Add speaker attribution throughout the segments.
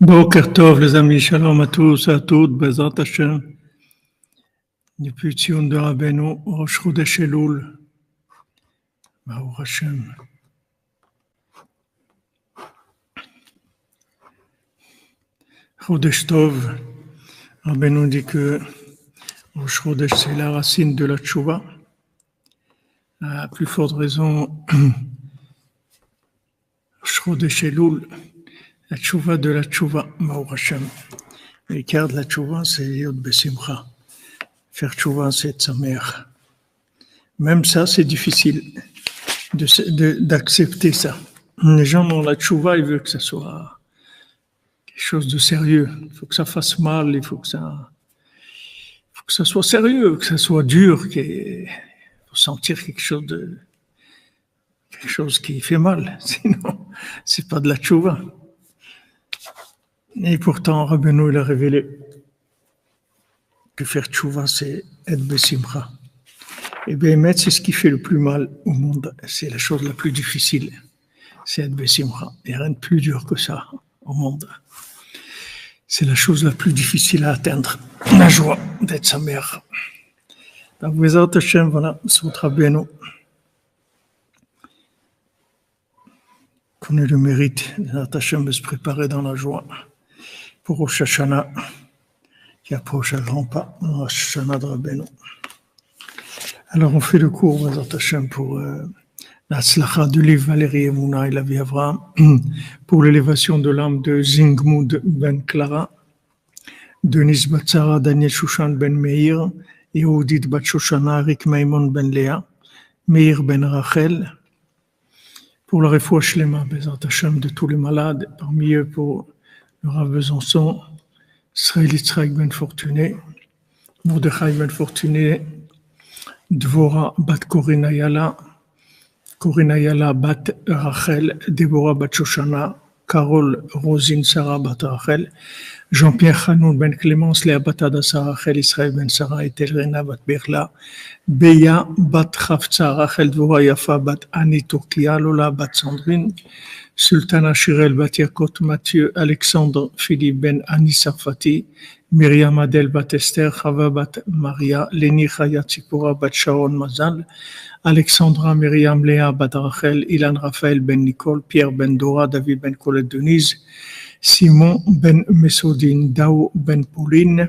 Speaker 1: Boker Tov, les amis, shalom à tous et à toutes, Bezrat Hashem, depuis Tzion de Rabbeinu, Rosh Chodesh Elul, Baruch Hashem. Chodesh Tov, Rabbeinu dit que Rosh Chodesh c'est la racine de la tchouva. À plus forte raison, Rosh Chodesh Elul, la tchouva de la tchouva, Baruch Hashem. L'écart de la tchouva, c'est Yod Besimcha. Faire tchouva, c'est être sa mère. Même ça, c'est difficile d'accepter ça. Les gens dans la tchouva, ils veulent que ça soit quelque chose de sérieux. Il faut que ça fasse mal, il faut que ça soit sérieux, que ça soit dur, qu'il faut sentir quelque chose qui fait mal. Sinon, c'est pas de la tchouva. Et pourtant, Rabbeinu, il a révélé que faire tchouva, c'est être besimcha. Et bien, c'est ce qui fait le plus mal au monde. C'est la chose la plus difficile. C'est être besimcha. Il n'y a rien de plus dur que ça au monde. C'est la chose la plus difficile à atteindre. La joie d'être sa mère. Donc, Bezrat Hashem, voilà, Sotra Beno. Qu'on ait le mérite, Bezrat Hashem, de se préparer dans la joie pour Rosh Hashanah, qui approche à grands pas, Rosh Hashanah de Rabbeinu. Alors, on fait le cours, Bezrat Hashem, pour la tzlacha du livre Valérie Emouna et la vie Avraham, pour l'élévation de l'âme de Zingmund ben Clara, Denis Batsara, Daniel Shushan ben Meir, Yehudit bat Shoshana, Rick Maimon ben Léa, Meir ben Rachel, pour la refoua shlema, Bezrat Hashem, de tous les malades, parmi eux pour le Rav Besançon, Israël Yitzhak ben Fortuné, Mordechai ben Fortuné, Dvora bat Korinayala bat Rachel, Déborah bat Shoshana, Carole Rosine Sarah bat Rachel, Jean-Pierre Hanoun ben Clémence, Léa bat Adassa Rachel, Israël ben Sarah et Elrena bat Berla, Beya bat Chavtza Rachel, Dvora Yafa bat Annie Turkia, Lola bat Sandrine, Sultana Shirel bat Yakot Mathieu, Alexandre Philippe ben Annie Sarfati, Myriam Adel bat Esther, Chava bat Maria, Léni Chaya Tzipora bat Sharon Mazal, Alexandra Myriam Léa bat Rachel, Ilan Raphaël ben Nicole, Pierre ben Dora, David ben Colette Denise, Simon ben Mesodine, Dao ben Pauline,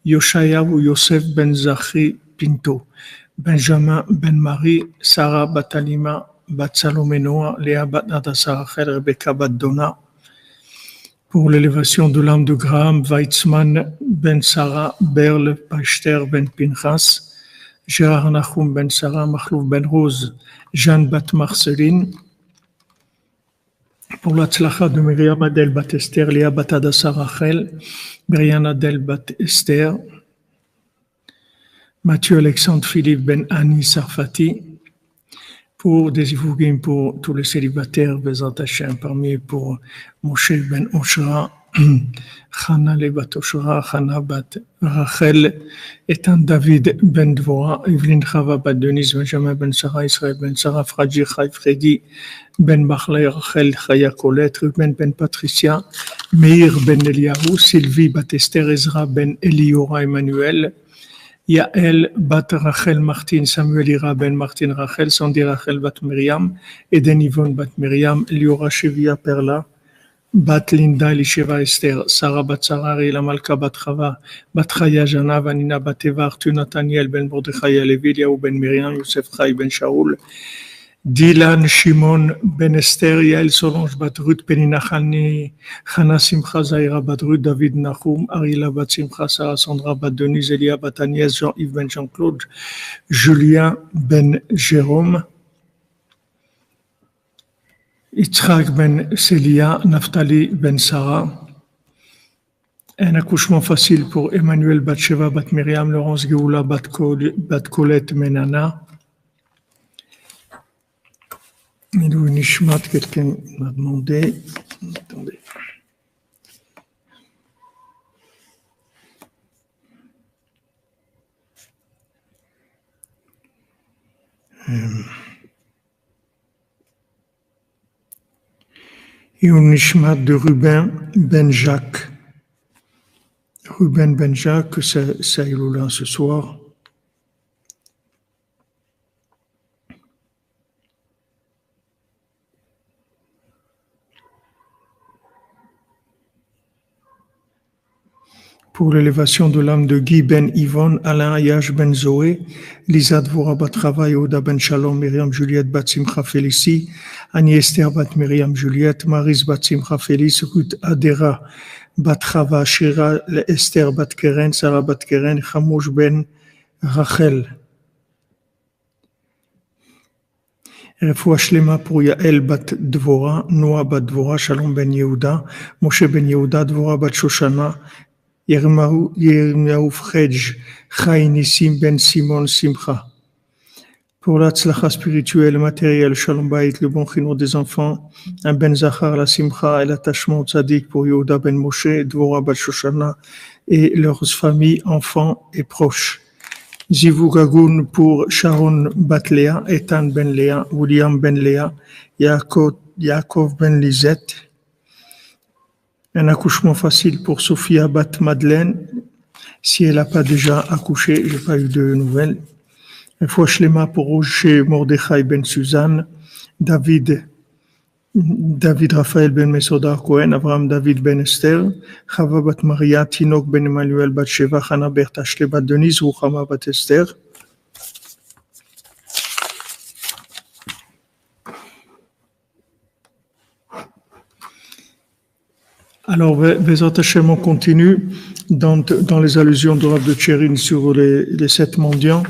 Speaker 1: Yoshayahu Yosef ben Zachri Pinto, Benjamin ben Marie, Sarah bat Alima, bat Salomé Noah, Léa bat Adassa Rachel, Rebecca bat Donna, pour l'élévation de l'âme de Graham, Weizmann ben Sarah, Berle, Pachter ben Pinchas, Gérard Nachum ben Sarah, Machlouf ben Rose, Jeanne bat Marceline, pour la tzlacha de Myriam Adel bat Esther, Léa bat Adassa Rachel, Myriam Adel bat Esther, Mathieu Alexandre Philippe ben Annie Sarfati, pour des Ivougim, pour tous les célibataires, Bezrat Hashem, parmi eux pour Moshe ben Oshra, Chana le bat Oshra, Chana bat Rachel, Etan David ben Dvora, Evelyn Chava bat Denise, Benjamin ben Sarah, Israël ben Sarah, Fradji Chai Freddy, Ben Machlay, Rachel Chaya Colette, Ruben ben Patricia, Meir ben Eliyahu, Sylvie bat Esther, Ezra ben Eliora Emmanuel, Yael bat Rachel Martin, Samuel Ira ben Martin Rachel, Sandy Rachel bat Myriam, Eden Yvonne bat Myriam, Liora Shevia Perla, bat Linda Elisheva Esther, Sarah bat Sarah, Rila Malka bat Chava, bat Chaya Jana, Vanina bat Eva, Arthur Nathaniel ben Mordechai Levi, Yaou ben Myriam, Youssef Chai ben Shaoul, Dylan Shimon ben Esther, Yael Solange bat Ruth, Penina Chani, Chana Simcha Zaira bat Ruth, David Nachum, Arila bat Simcha, Sarah Sandra bat Denise, Elia bat Agnès, Jean-Yves ben Jean-Claude, Julien ben Jérôme, Yitzhak ben Célia, Naftali ben Sarah. Un accouchement facile pour Emmanuel bat Sheva bat Myriam, Laurence Geoula bat Colette Menana. Milou Nishmat, quelqu'un m'a demandé. Attendez. et un nishmat de Ruben Ben Jacques. Ruben Ben Jacques, ça Iloula ce soir. Pour l'élévation de l'âme de Guy Ben Yvonne, Alain Ayash Ben Zoé, Lisa Dvora Bat Rava, Yehuda Ben Shalom, Myriam Juliette Bat Simcha Félicie, Annie Esther Bat Myriam Juliette, Maris Bat Simcha Félice, Ruth Adera Bat Rava, Shira Esther Bat Keren, Sarah Bat Keren, Chamouch Ben Rachel. Refoua Shlema pour Yael Bat Dvora, Noah Bat Dvora, Shalom Ben Yehuda, Moshe Ben Yehuda, Dvora Bat Shoshana, Yirmiyahu Fredj, Chai Nissim Ben Simon Simcha. Pour l'Atzlacha spirituelle, matérielle, Shalom Bayit, le bon chinois des enfants, un Ben Zachar, la Simcha et l'attachement au tzaddik pour Yehuda Ben Moshe, Dvora Bat Shoshana et leurs familles, enfants et proches. Zivu Gagoun pour Sharon Bat Léa, Ethan Ben Léa, William Ben Léa, Yaakov Ben Lisette. Un accouchement facile pour Sophia Bat Madeleine. Si elle n'a pas déjà accouché, je n'ai pas eu de nouvelles. Refoua Shlema pour Roger Mordechai Ben Suzanne, David Raphaël Ben Mesodar Cohen, Abraham David Ben Esther, Chava Bat Maria, Tinok Ben Emmanuel Bat Sheva, Hana Bertha Ashle Bat Denise, Ruchama Bat Esther. Alors, Bezat Hashem, on continue dans les allusions de Rav de Tchérin sur les 7 mendiants.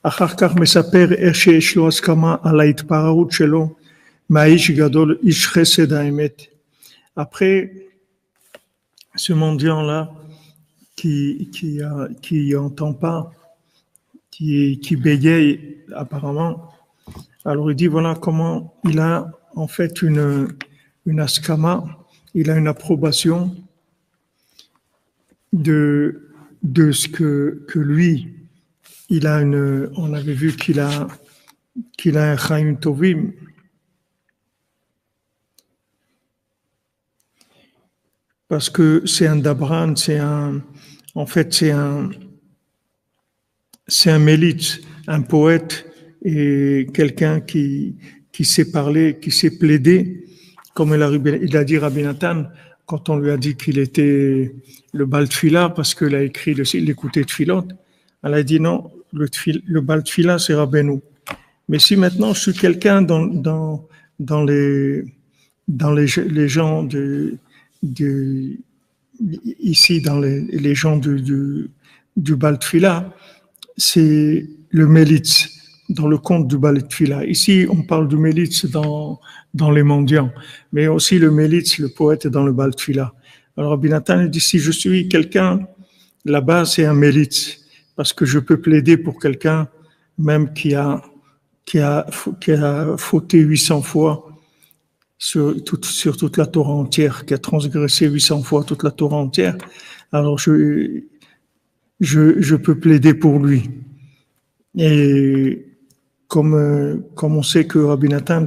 Speaker 1: Achar kach mesaper sheyesh lo askama ala hitparut shelo ma'aish gadol ish chesed ha'emet. Après, ce mendiant-là qui entend pas, qui bégaye apparemment, alors il dit voilà comment il a en fait une askama. Il a une approbation de ce que lui, il a on avait vu qu'il a un Chaim Tovim. Parce que c'est un Dabran, c'est un mélite, un poète et quelqu'un qui sait parler, qui sait plaider. Comme il a dit Rabbi Nathan, quand on lui a dit qu'il était le Baal Tfila, parce qu'il a écrit l'écouté Tfilot, elle a dit non, le Baal Tfila, c'est Rabbeinu. Mais si maintenant je suis quelqu'un dans les gens ici, dans les gens du Baal Tfila, c'est le Mélitz, dans le conte du Baal Tfila. Ici, on parle du Mélitz dans les mendiants, mais aussi le Mélitz, le poète, dans le Baal Tfila. Alors, Rabbi Nathan dit, si je suis quelqu'un, là-bas, c'est un Mélitz, parce que je peux plaider pour quelqu'un, même qui a fauté 800 fois sur toute la Torah entière, qui a transgressé 800 fois toute la Torah entière. Alors, je peux plaider pour lui. Et comme on sait que Rabbi Nathan,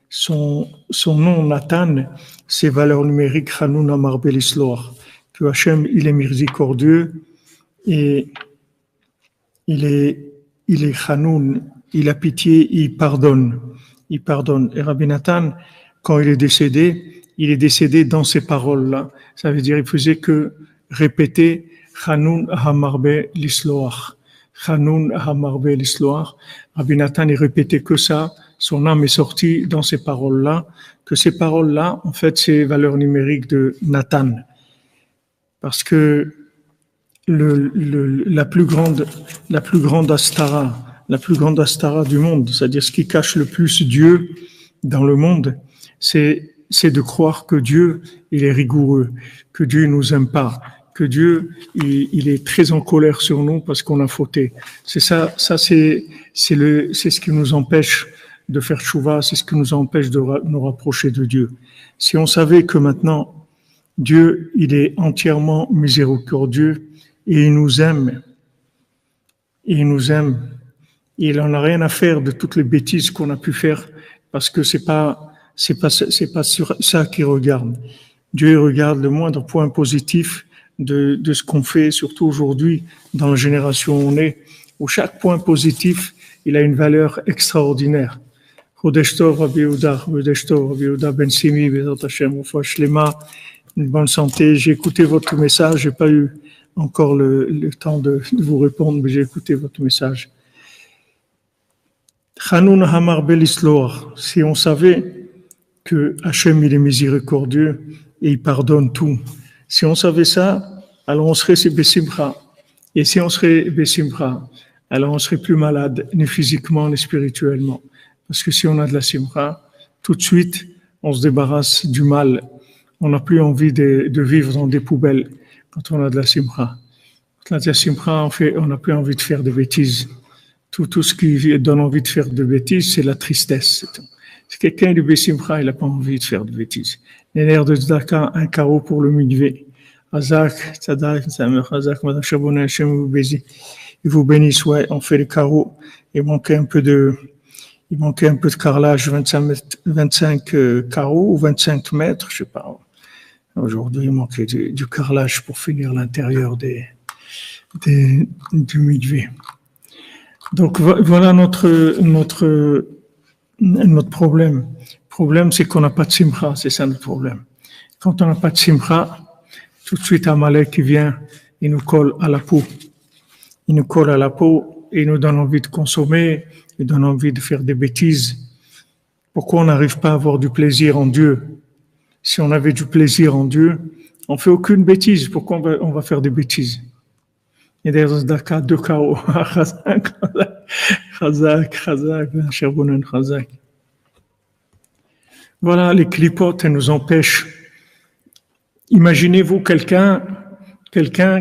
Speaker 1: son nom Nathan, c'est valeur numérique Hanoun Amar Belisloar, que Hachem, il est miséricordieux et il est Hanoun, il a pitié, il pardonne. Et Rabbi Nathan, quand il est décédé dans ces paroles-là. Ça veut dire il faisait que répéter Hanoun Amar Belisloar. Hanoun Ahamar Belisloar. Rabbi Nathan, il répétait que ça. Son âme est sortie dans ces paroles-là. Que ces paroles-là, en fait, c'est valeur numérique de Nathan. Parce que la plus grande astara du monde, c'est-à-dire ce qui cache le plus Dieu dans le monde, c'est de croire que Dieu, il est rigoureux, que Dieu nous aime pas, que Dieu, il est très en colère sur nous parce qu'on a fauté. C'est ça c'est ce qui nous empêche de faire tchouva, c'est ce qui nous empêche de nous rapprocher de Dieu. Si on savait que maintenant, Dieu, il est entièrement miséricordieux et il nous aime, il en a rien à faire de toutes les bêtises qu'on a pu faire parce que c'est pas c'est pas sur ça qu'il regarde. Dieu regarde le moindre point positif de ce qu'on fait, surtout aujourd'hui, dans la génération où on est, où chaque point positif, il a une valeur extraordinaire. Chodesh Tov, Rabbi Yehuda, Chodesh Tov, Rabbi Yehuda Ben Simi, Bezat Hashem, Refoua Shlema, une bonne santé. J'ai écouté votre message, j'ai pas eu encore le temps de vous répondre, mais j'ai écouté votre message. Chanoun Hamar Belisloar, si on savait que Hachem il est miséricordieux et il pardonne tout, si on savait ça, alors on serait Bessimcha. Et si on serait Bessimcha, alors on serait plus malade, ni physiquement, ni spirituellement. Parce que si on a de la simcha, tout de suite, on se débarrasse du mal. On n'a plus envie de vivre dans des poubelles quand on a de la simcha. Quand on a de la simcha, on n'a plus envie de faire des bêtises. Tout ce qui donne envie de faire des bêtises, c'est la tristesse. Si quelqu'un est du Bessimcha, il n'a pas envie de faire de bêtises. Les nerfs de Tzedaka, un carreau pour le mikvé. Hazak, Tzadak, Tzamer, Hazak, Madame Chabonnet, Hachem vous bénisse. Il vous bénisse, ouais, on fait les carreaux. Il manquait un peu de carrelage, 25 carreaux ou 25 mètres, je sais pas. Aujourd'hui, il manquait du carrelage pour finir l'intérieur du mikvé. Donc voilà notre problème. Le problème, c'est qu'on n'a pas de simcha, c'est ça notre problème. Quand on n'a pas de simcha, tout de suite Amalek qui vient, il nous colle à la peau. Il nous colle à la peau et il nous donne envie de consommer, il donne envie de faire des bêtises. Pourquoi on n'arrive pas à avoir du plaisir en Dieu? Si on avait du plaisir en Dieu, on ne fait aucune bêtise. Pourquoi on va faire des bêtises? Il y a des Daka, 2 KO. Chazak, Cherbonen, Chazak. Voilà, les clipotes, elles nous empêchent. Imaginez-vous quelqu'un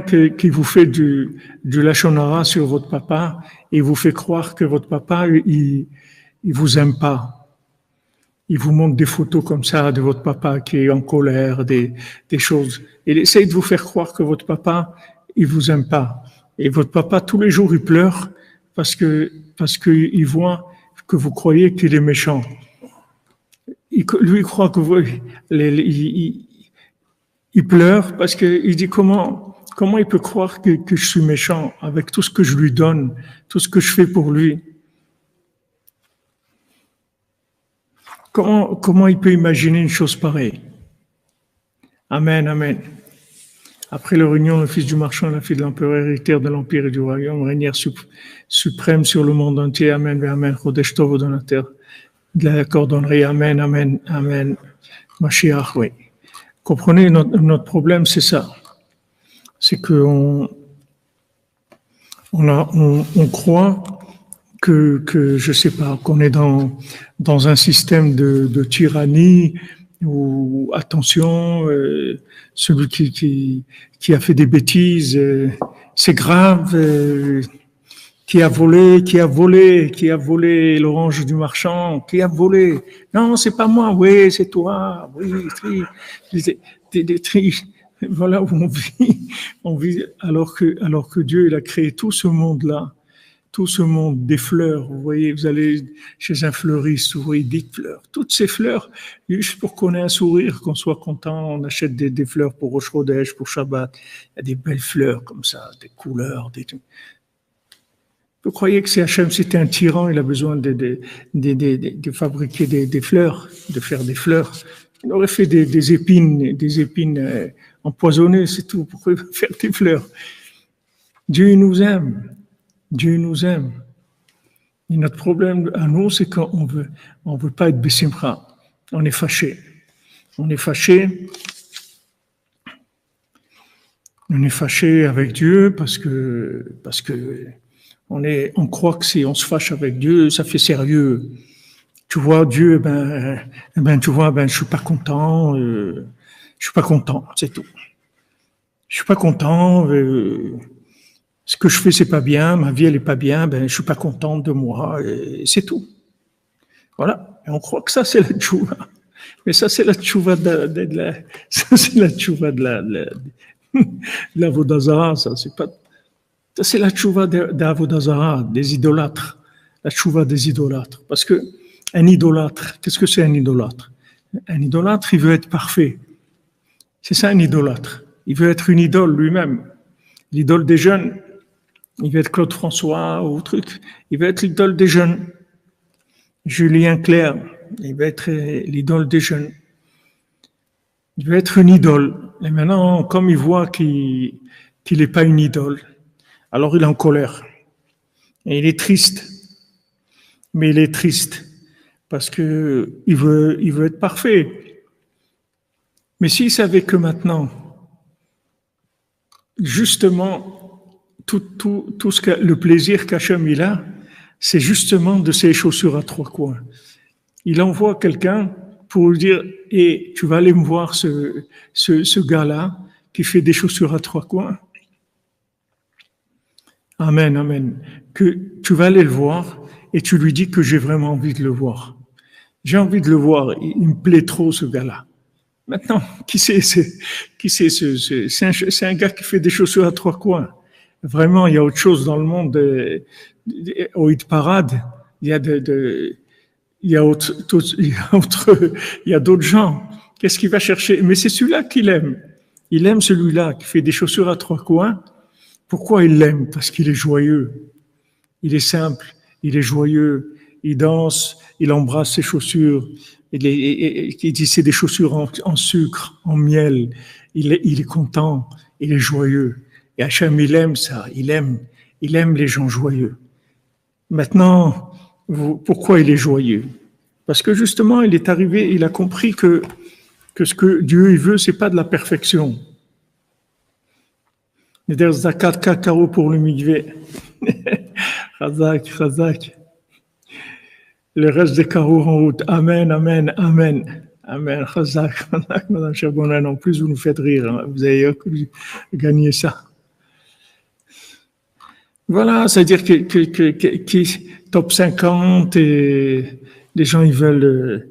Speaker 1: qui vous fait du lachon hara sur votre papa et vous fait croire que votre papa, il vous aime pas. Il vous montre des photos comme ça de votre papa qui est en colère, des choses. Il essaye de vous faire croire que votre papa, il vous aime pas. Et votre papa, tous les jours, il pleure parce que il voit que vous croyez qu'il est méchant. Lui, il croit que il pleure parce qu'il dit comment il peut croire que je suis méchant avec tout ce que je lui donne, tout ce que je fais pour lui. Comment il peut imaginer une chose pareille? Amen, amen. Après leur union, le fils du marchand, la fille de l'empereur, héritière de l'empire et du royaume, régnière suprême sur le monde entier. Amen, amen. Chodesh Tov au donateur de la cordonnerie. Amen, amen, amen. Mashiach, oui. Comprenez, notre problème, c'est ça. C'est qu'on croit que je sais pas, qu'on est dans un système de tyrannie où, attention, celui qui a fait des bêtises, c'est grave, qui a volé l'orange du marchand, qui a volé. Non, c'est pas moi, oui, c'est toi, oui, voilà où on vit alors que Dieu, il a créé tout ce monde-là. Tout ce monde des fleurs, vous voyez, vous allez chez un fleuriste, vous voyez des fleurs, toutes ces fleurs, juste pour qu'on ait un sourire, qu'on soit content, on achète des fleurs pour Rosh Chodesh, pour Shabbat, il y a des belles fleurs comme ça, des couleurs, Vous croyez que si Hachem c'était un tyran, il a besoin de fabriquer des fleurs, de faire des fleurs. Il aurait fait des épines empoisonnées, c'est tout. Pourquoi il va faire des fleurs? Dieu nous aime. Dieu nous aime. Et notre problème à nous, c'est qu'on veut pas être Bessimcha. On est fâché. On est fâché avec Dieu parce que on croit que si on se fâche avec Dieu, ça fait sérieux. Tu vois, Dieu, je suis pas content, c'est tout. Je suis pas content, ce que je fais, c'est pas bien, ma vie, elle est pas bien, je suis pas contente de moi, et c'est tout. Voilà. Et on croit que ça, c'est la tchouva. Mais ça, c'est la tchouva de la Vodazara, ça, c'est pas, ça, c'est la tchouva d'Avodazara, des idolâtres. La tchouva des idolâtres. Parce que, un idolâtre, qu'est-ce que c'est un idolâtre? Un idolâtre, il veut être parfait. C'est ça un idolâtre. Il veut être une idole lui-même. L'idole des jeunes. Il veut être Claude François ou truc. Il veut être l'idole des jeunes. Julien Clerc, il veut être l'idole des jeunes. Il veut être une idole. Et maintenant, comme il voit qu'il n'est pas une idole, alors il est en colère. Et il est triste. Mais il est triste parce que il veut être parfait. Mais s'il savait que maintenant, justement, tout le plaisir qu'Hachem il a, c'est justement de ses chaussures à trois coins. Il envoie quelqu'un pour lui dire, tu vas aller me voir ce gars-là qui fait des chaussures à trois coins. Amen, amen. Que tu vas aller le voir et tu lui dis que j'ai vraiment envie de le voir. J'ai envie de le voir. Il me plaît trop, ce gars-là. Maintenant, qui c'est un gars qui fait des chaussures à trois coins. Vraiment, il y a autre chose dans le monde. Au hit parade, il y a d'autres gens. Qu'est-ce qu'il va chercher? Mais c'est celui-là qu'il aime. Il aime celui-là qui fait des chaussures à trois coins. Pourquoi il l'aime? Parce qu'il est joyeux. Il est simple. Il est joyeux. Il danse. Il embrasse ses chaussures. Il dit c'est des chaussures en sucre, en miel. Il est content. Il est joyeux. Et Hachem, il aime ça. Il aime les gens joyeux. Maintenant, pourquoi il est joyeux? Parce que justement, il est arrivé, il a compris que ce que Dieu il veut, c'est pas de la perfection. Neder zakat kakao pour le mikvé. Chazak. Le reste des carreaux en route. Amen, amen, amen. Amen. Chazak, Madame Cherbonne, en plus, vous nous faites rire. Hein. Vous avez gagné ça. Voilà, c'est-à-dire que top 50 et les gens ils veulent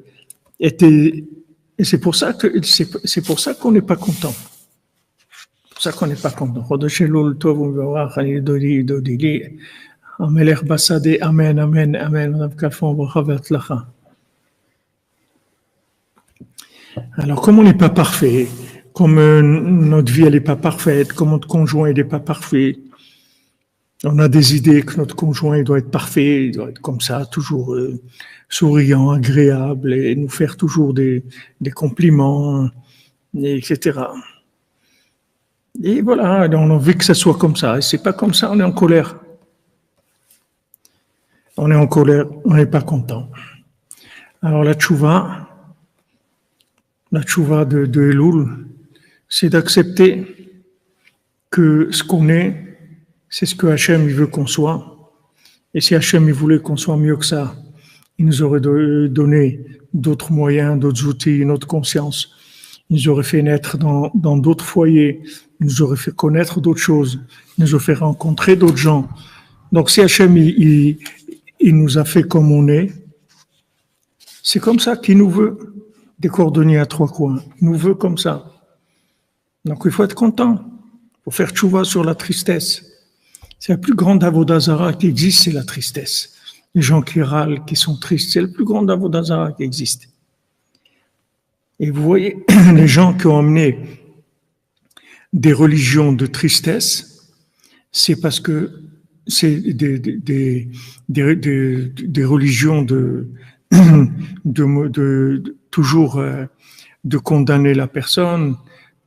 Speaker 1: être et c'est pour ça qu'on n'est pas content. C'est pour ça qu'on n'est pas content. Amen, amen, amen. Alors, comme on n'est pas parfait, comme notre vie elle n'est pas parfaite, comme notre conjoint il n'est pas parfait. On a des idées que notre conjoint il doit être parfait, il doit être comme ça, toujours souriant, agréable, et nous faire toujours des compliments, etc. Et voilà, on a envie que ça soit comme ça. Et c'est pas comme ça, on est en colère. On est en colère, on n'est pas content. Alors la tchouva de Elul, c'est d'accepter que ce qu'on est, c'est ce que Hachem il veut qu'on soit. Et si Hachem il voulait qu'on soit mieux que ça, il nous aurait donné d'autres moyens, d'autres outils, une autre conscience. Il nous aurait fait naître dans d'autres foyers. Il nous aurait fait connaître d'autres choses. Il nous aurait fait rencontrer d'autres gens. Donc si Hachem il nous a fait comme on est, c'est comme ça qu'il nous veut. Des cordonniers à trois coins. Il nous veut comme ça. Donc il faut être content. Il faut faire tchouva sur la tristesse. C'est la plus grande avoda zara qui existe, c'est la tristesse. Les gens qui râlent, qui sont tristes, c'est le plus grand avoda zara qui existe. Et vous voyez, les gens qui ont amené des religions de tristesse, c'est parce que c'est des religions de toujours de condamner la personne,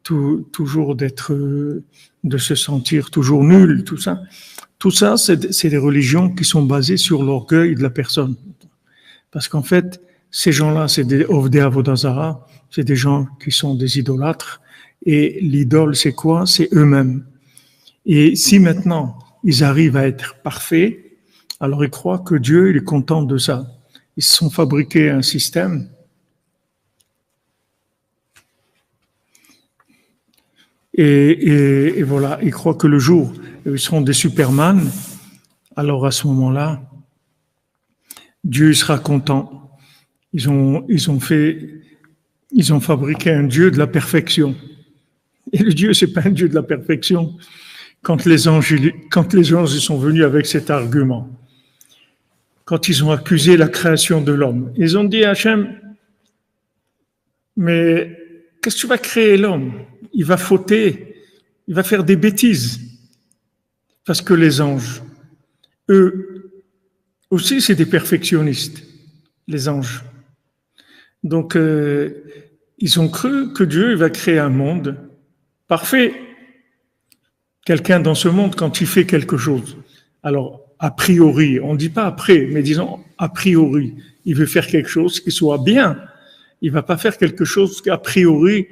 Speaker 1: toujours de se sentir toujours nul, tout ça. Tout ça, c'est des religions qui sont basées sur l'orgueil de la personne. Parce qu'en fait, ces gens-là, c'est des Ovdei Avoda Zara, c'est des gens qui sont des idolâtres. Et l'idole, c'est quoi? C'est eux-mêmes. Et si maintenant, ils arrivent à être parfaits, alors ils croient que Dieu, il est content de ça. Ils se sont fabriqués un système. Et voilà, ils croient que le jour où ils seront des Superman, alors à ce moment-là, Dieu sera content. Ils ont fabriqué un Dieu de la perfection. Et le Dieu, c'est pas un Dieu de la perfection. Quand les anges sont venus avec cet argument, quand ils ont accusé la création de l'homme, ils ont dit à Hachem, Mais qu'est-ce que tu vas créer l'homme? Il va fauter, il va faire des bêtises. Parce que les anges, eux aussi, c'est des perfectionnistes, les anges. Donc, ils ont cru que Dieu va créer un monde parfait. Quelqu'un dans ce monde, quand il fait quelque chose, alors, a priori, on ne dit pas après, mais disons a priori, il veut faire quelque chose qui soit bien. Il ne va pas faire quelque chose a priori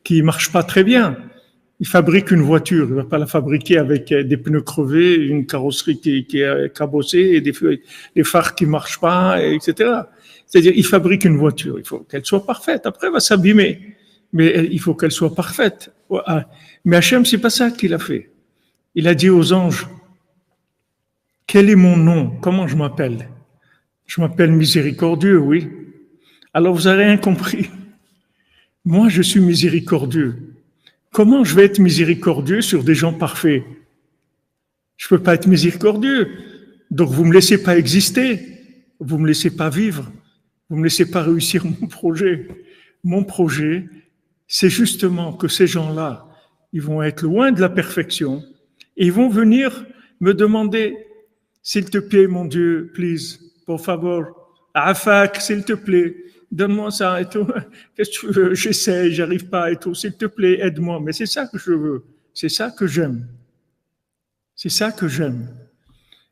Speaker 1: qui ne marche pas très bien. Il fabrique une voiture, il ne va pas la fabriquer avec des pneus crevés, une carrosserie qui est cabossée et des phares qui ne marchent pas, etc. C'est-à-dire, il fabrique une voiture, il faut qu'elle soit parfaite. Après, elle va s'abîmer, mais il faut qu'elle soit parfaite. Mais Hachem, c'est pas ça qu'il a fait. Il a dit aux anges, quel est mon nom? Comment je m'appelle? Je m'appelle miséricordieux, oui. Alors vous n'avez rien compris. Moi, je suis miséricordieux. Comment je vais être miséricordieux sur des gens parfaits? Je ne peux pas être miséricordieux. Donc vous ne me laissez pas exister. Vous ne me laissez pas vivre. Vous ne me laissez pas réussir mon projet. Mon projet, c'est justement que ces gens-là, ils vont être loin de la perfection et ils vont venir me demander, s'il te plaît, mon Dieu, please, por favor, afak, s'il te plaît, donne-moi ça et tout. Qu'est-ce que tu veux? J'essaie, j'arrive pas et tout. S'il te plaît, aide-moi. Mais c'est ça que je veux. C'est ça que j'aime. C'est ça que j'aime.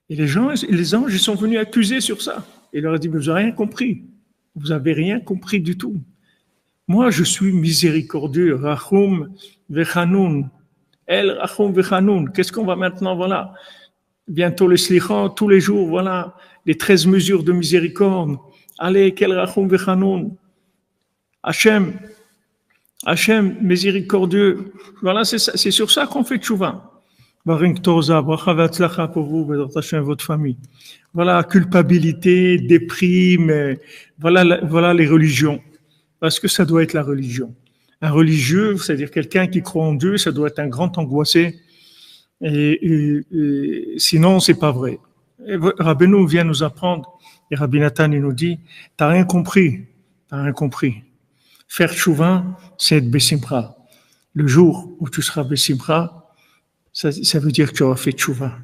Speaker 1: Et les anges, ils sont venus accuser sur ça. Et il leur a dit, mais vous n'avez rien compris. Vous n'avez rien compris du tout. Moi, je suis miséricordieux. Rachum vechanoun. El rachum vechanoun. Qu'est-ce qu'on va maintenant? Voilà. Bientôt les slichot, tous les jours, voilà. Les 13 mesures de miséricorde. Allez, quel rachum vechanoun. Hachem, miséricordieux. Voilà, c'est sur ça qu'on fait tchouva. Baring Toza, bracha v'atzlacha pour vous, Hachem, votre famille. Voilà, culpabilité, déprime, voilà les religions. Parce que ça doit être la religion. Un religieux, c'est-à-dire quelqu'un qui croit en Dieu, ça doit être un grand angoissé. Et sinon, c'est pas vrai. Et Rabbeinu vient nous apprendre, et Rabbi Nathan, il nous dit, t'as rien compris. Faire tchouva, c'est être besimcha. Le jour où tu seras besimcha, ça veut dire que tu auras fait tchouva.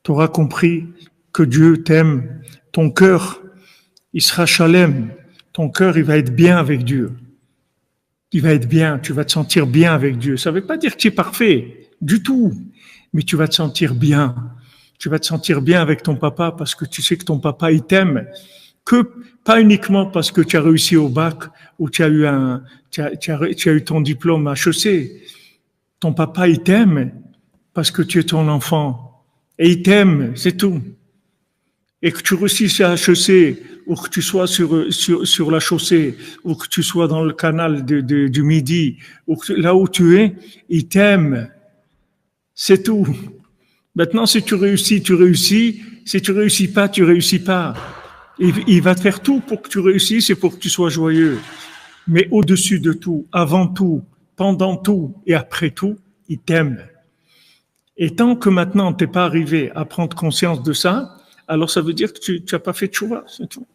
Speaker 1: Tu auras compris que Dieu t'aime. Ton cœur, il sera shalem. Ton cœur, il va être bien avec Dieu. Il va être bien. Tu vas te sentir bien avec Dieu. Ça ne veut pas dire que tu es parfait, du tout. Mais tu vas te sentir bien. Tu vas te sentir bien avec ton papa parce que tu sais que ton papa, il t'aime. Pas uniquement parce que tu as réussi au bac ou tu as eu ton diplôme HEC. Ton papa, il t'aime parce que tu es ton enfant. Et il t'aime, c'est tout. Et que tu réussisses à HEC, ou que tu sois sur la chaussée, ou que tu sois dans le canal du Midi, ou là où tu es, il t'aime. C'est tout. Maintenant, si tu réussis, tu réussis. Si tu réussis pas, tu réussis pas. Il va te faire tout pour que tu réussisses et pour que tu sois joyeux. Mais au-dessus de tout, avant tout, pendant tout et après tout, il t'aime. Et tant que maintenant tu n'es pas arrivé à prendre conscience de ça, alors ça veut dire que tu n'as pas fait de tchouva, c'est tout.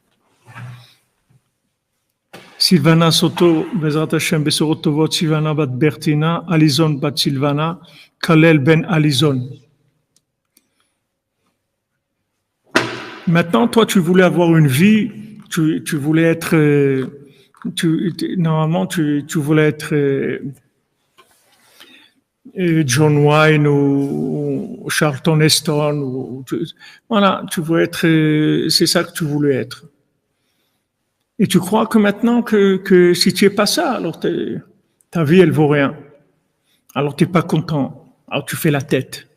Speaker 1: Sylvana Soto, Bezrat Hashem, Besorot Tovot, Sylvana bat Bertina, Alison bat Sylvana, Kalel ben Alison. Maintenant, toi, tu voulais avoir une vie, tu voulais être, normalement, tu voulais être John Wayne ou Charlton Heston, voilà, tu voulais être, c'est ça que tu voulais être. Et tu crois que maintenant que si tu es pas ça, alors ta vie elle vaut rien. Alors tu n'es pas content. Alors tu fais la tête.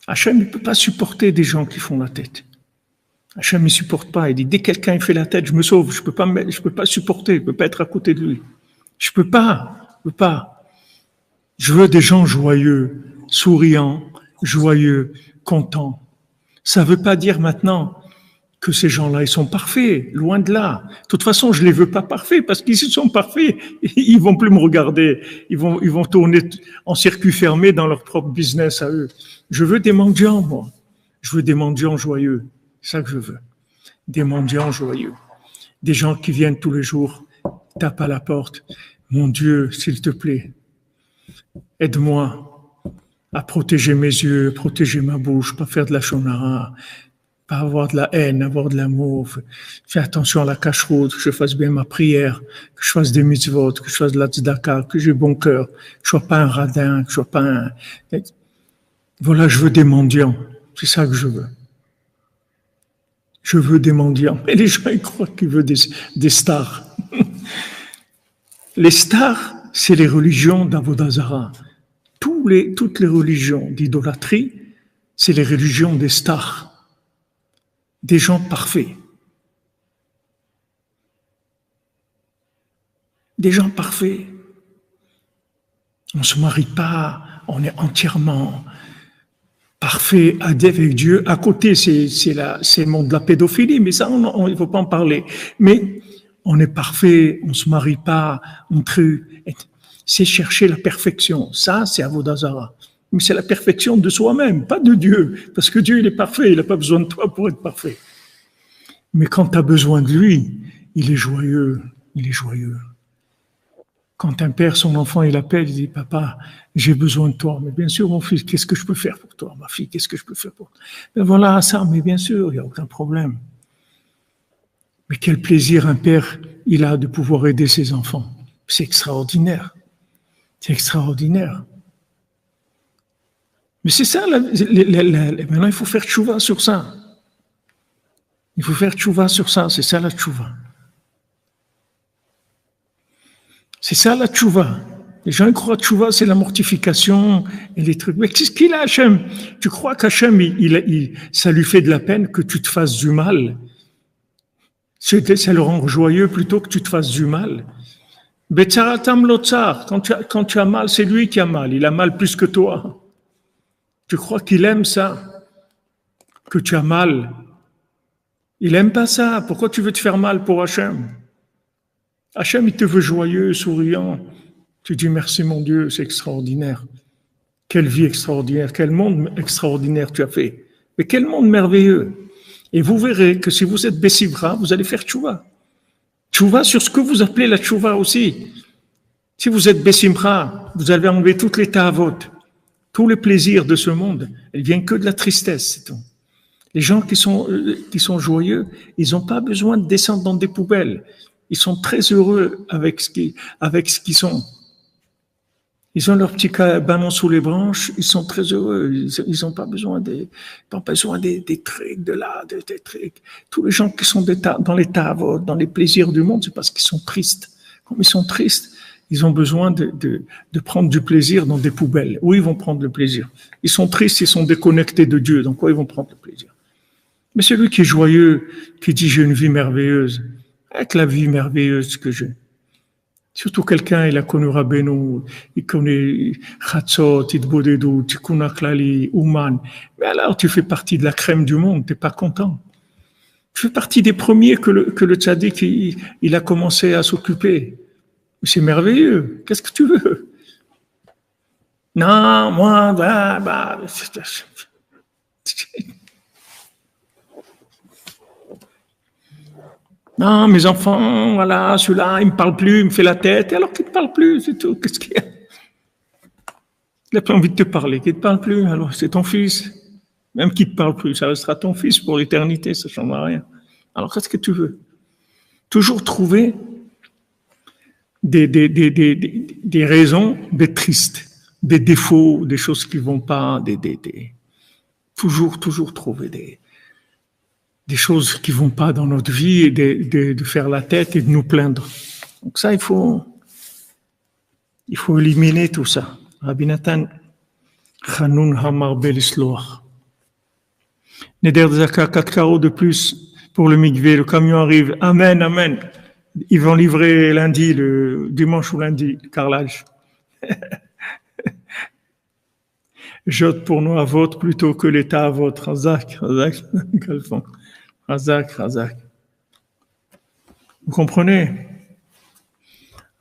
Speaker 1: Hachem ne peut pas supporter des gens qui font la tête. Hachem ne supporte pas. Il dit dès que quelqu'un fait la tête, je me sauve. Je peux pas supporter. Je peux pas être à côté de lui. Je peux pas. Je veux des gens joyeux, souriants, joyeux, contents. Ça veut pas dire maintenant que ces gens-là, ils sont parfaits, loin de là. De toute façon, je les veux pas parfaits, parce qu'ils sont parfaits, ils vont plus me regarder. Ils vont tourner en circuit fermé dans leur propre business à eux. Je veux des mendiants, moi. Je veux des mendiants joyeux. C'est ça que je veux. Des mendiants joyeux. des gens qui viennent tous les jours, tapent à la porte. Mon Dieu, s'il te plaît, aide-moi à protéger mes yeux, protéger ma bouche, pas faire de la shonara, pas avoir de la haine, avoir de l'amour. Fais attention à la cacheroute, que je fasse bien ma prière, que je fasse des mitzvot, que je fasse de la tzedaka, que j'ai bon cœur, que je sois pas un radin, que je sois pas un... Voilà, je veux des mendiants. C'est ça que je veux. Je veux des mendiants. Et les gens, ils croient qu'ils veulent des stars. Les stars, c'est les religions d'Avodazara. Toutes les religions d'idolâtrie, c'est les religions des stars. Des gens parfaits. Des gens parfaits. On ne se marie pas, on est entièrement parfait avec Dieu. À côté, c'est le monde de la pédophilie, mais ça, il ne faut pas en parler. Mais on est parfait, on ne se marie pas, on true. C'est chercher la perfection. Ça, c'est Avodazara. Mais c'est la perfection de soi-même, pas de Dieu. Parce que Dieu, il est parfait, il n'a pas besoin de toi pour être parfait. Mais quand tu as besoin de lui, il est joyeux, il est joyeux. Quand un père, son enfant, il appelle, il dit, papa, j'ai besoin de toi. Mais bien sûr, mon fils, qu'est-ce que je peux faire pour toi? Ma fille, qu'est-ce que je peux faire pour toi? Ben voilà, ça, mais bien sûr, il n'y a aucun problème. Mais quel plaisir un père, il a de pouvoir aider ses enfants. C'est extraordinaire. C'est extraordinaire. Mais c'est ça, maintenant il faut faire tchouva sur ça. Il faut faire tchouva sur ça, c'est ça la tchouva. C'est ça la tchouva. Les gens ils croient que tchouva c'est la mortification et les trucs. Mais qu'est-ce qu'il a Hachem? Tu crois qu'Hachem, ça lui fait de la peine que tu te fasses du mal? Ça le rend joyeux plutôt que tu te fasses du mal. Betsaratam lotzar, quand tu as mal, c'est lui qui a mal. Il a mal plus que toi. Tu crois qu'il aime ça? Que tu as mal? Il aime pas ça. Pourquoi tu veux te faire mal pour Hachem? Hachem, il te veut joyeux, souriant. Tu dis merci mon Dieu, c'est extraordinaire. Quelle vie extraordinaire, quel monde extraordinaire tu as fait. Mais quel monde merveilleux. Et vous verrez que si vous êtes Bessivra, vous allez faire tchouva. Tchouva sur ce que vous appelez la tchouva aussi. Si vous êtes Bessimra, vous allez enlever toutes les ta'avot, tous les plaisirs de ce monde. Elles viennent que de la tristesse, c'est tout. Les gens qui sont joyeux, ils n'ont pas besoin de descendre dans des poubelles. Ils sont très heureux avec ce qu'ils sont. Ils ont leur petit ballon sous les branches, ils sont très heureux. Ils n'ont pas besoin des trucs, des trucs. Tous les gens qui sont dans les ta'avot, dans les plaisirs du monde, c'est parce qu'ils sont tristes. Comme ils sont tristes, ils ont besoin de prendre du plaisir dans des poubelles. Où ils vont prendre le plaisir? Ils sont tristes, ils sont déconnectés de Dieu. Donc, où ils vont prendre le plaisir? Mais celui qui est joyeux, qui dit j'ai une vie merveilleuse, avec la vie merveilleuse que j'ai. Surtout quelqu'un, il a connu Rabbeinu, il connaît Chatzot, Itbodedut, Tikkun HaKlali, Ouman. Mais alors, tu fais partie de la crème du monde, t'es pas content. Tu fais partie des premiers que le tzaddik, il a commencé à s'occuper. C'est merveilleux. Qu'est-ce que tu veux? Non, moi, non, mes enfants, voilà, celui-là, il me parle plus, il me fait la tête, et alors qu'il te parle plus, c'est tout. Qu'est-ce qu'il y a? Il n'a pas envie de te parler, qu'il te parle plus, alors c'est ton fils. Même qu'il te parle plus, ça restera ton fils pour l'éternité, ça ne changera rien. Alors qu'est-ce que tu veux? Toujours trouver des raisons d'être triste, des défauts, des choses qui ne vont pas, toujours trouver des choses qui ne vont pas dans notre vie et de faire la tête et de nous plaindre. Donc ça, il faut éliminer tout ça. Rabbi Nathan, Chanoun Hamar Belisloach. Neder Zaka, 4 carreaux de plus pour le mikvé, le camion arrive. Amen, amen. Ils vont livrer lundi, le dimanche ou lundi, le carrelage. Jote pour nous à votre plutôt que l'État à votre. Razak, Razak. Vous comprenez?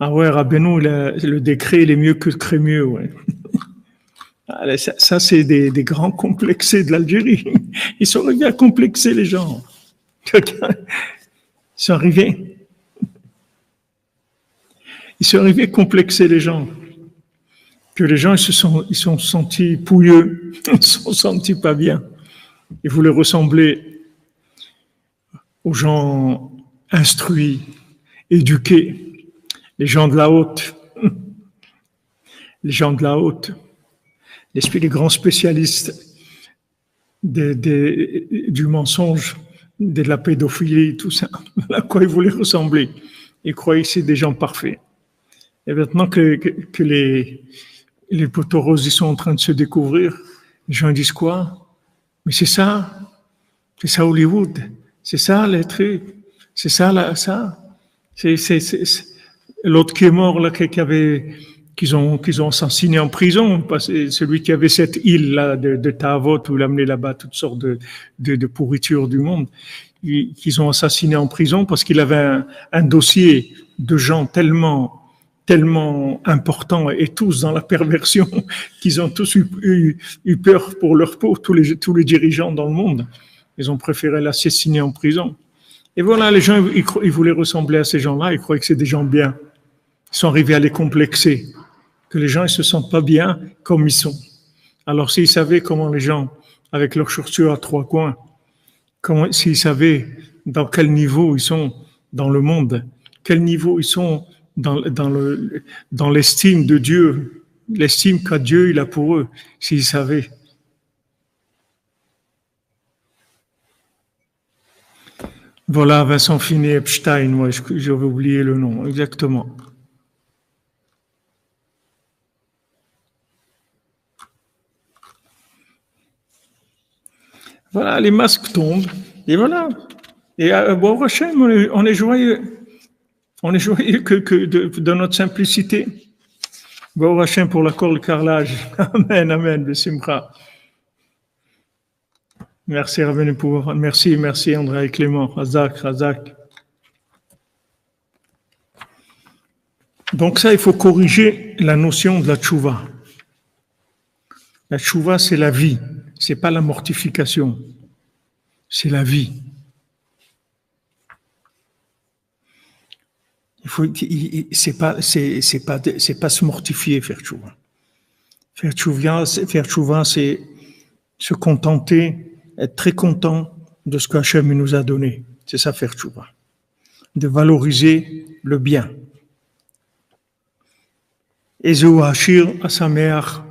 Speaker 1: Ah ouais, Rabbeinu, le décret, il est mieux que le crémieux, ouais. Ça, c'est des grands complexés de l'Algérie. Ils sont arrivés à complexer les gens. Ils sont arrivés. ils sont arrivés à complexer les gens. Que les gens, ils sont sentis pouilleux, ils se sont sentis pas bien. Ils voulaient ressembler aux gens instruits, éduqués, les gens de la haute, les gens de la haute, les grands spécialistes du mensonge, de la pédophilie, tout ça. À quoi ils voulaient ressembler? Ils croyaient que c'est des gens parfaits. Et maintenant que les poteaux roses ils sont en train de se découvrir, les gens disent quoi? Mais c'est ça Hollywood, c'est ça les trucs, c'est ça ça. C'est l'autre qui est mort là qu'ils ont assassiné en prison, parce que celui qui avait cette île là de Tahavot où il amenait là-bas toutes sortes de pourritures du monde, qu'ils ont assassiné en prison parce qu'il avait un dossier de gens tellement importants et tous dans la perversion qu'ils ont tous eu peur pour leur peau, tous les dirigeants dans le monde. Ils ont préféré l'assassiner en prison. Et voilà, les gens, ils voulaient ressembler à ces gens-là, ils croyaient que c'est des gens bien. Ils sont arrivés à les complexer, que les gens ils se sentent pas bien comme ils sont. Alors s'ils savaient comment les gens, avec leurs chaussures à trois coins, s'ils savaient dans quel niveau ils sont dans le monde, quel niveau ils sont dans l'estime de Dieu, l'estime qu'a Dieu il a pour eux, s'ils savaient. Voilà, Vincent Finet Epstein, moi j'avais oublié le nom, exactement. Voilà, les masques tombent, et voilà. Et à Baruch Hashem, on est joyeux. On est joyeux que de notre simplicité. Baruch Hashem pour l'accord, le carrelage. Amen, amen, Bessimcha. Merci, Rabbeinu, merci, André et Clément. Razak. Donc ça, il faut corriger la notion de la tchouva. La tchouva, c'est la vie. C'est pas la mortification. C'est la vie. C'est pas se mortifier, faire tchouva. Faire tchouva, c'est se contenter, être très content de ce qu'Hachem nous a donné. C'est ça, faire tchouva. De valoriser le bien. Ezeu hashir asameach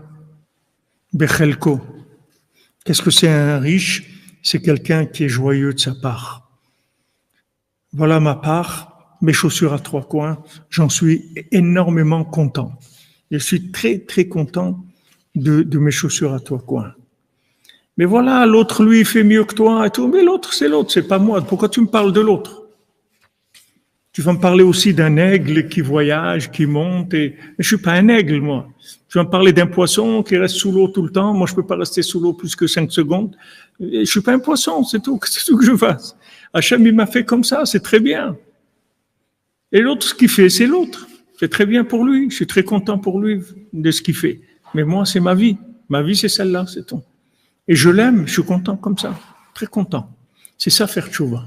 Speaker 1: bechelko. Qu'est-ce que c'est un riche? C'est quelqu'un qui est joyeux de sa part. Voilà ma part, mes chaussures à trois coins, j'en suis énormément content. Je suis très, très content de mes chaussures à trois coins. Mais voilà, l'autre, lui, il fait mieux que toi et tout. Mais l'autre, c'est pas moi. Pourquoi tu me parles de l'autre? Tu vas me parler aussi d'un aigle qui voyage, qui monte. Mais je suis pas un aigle, moi. Tu vas me parler d'un poisson qui reste sous l'eau tout le temps. Moi, je peux pas rester sous l'eau plus que 5 secondes. Et je suis pas un poisson, c'est tout. C'est tout que je fasse. Hachem, il m'a fait comme ça, c'est très bien. Et l'autre, ce qu'il fait, c'est l'autre. C'est très bien pour lui. Je suis très content pour lui de ce qu'il fait. Mais moi, c'est ma vie. Ma vie, c'est celle-là, c'est tout. Et je l'aime, je suis content comme ça. Très content. C'est ça, faire tchouva.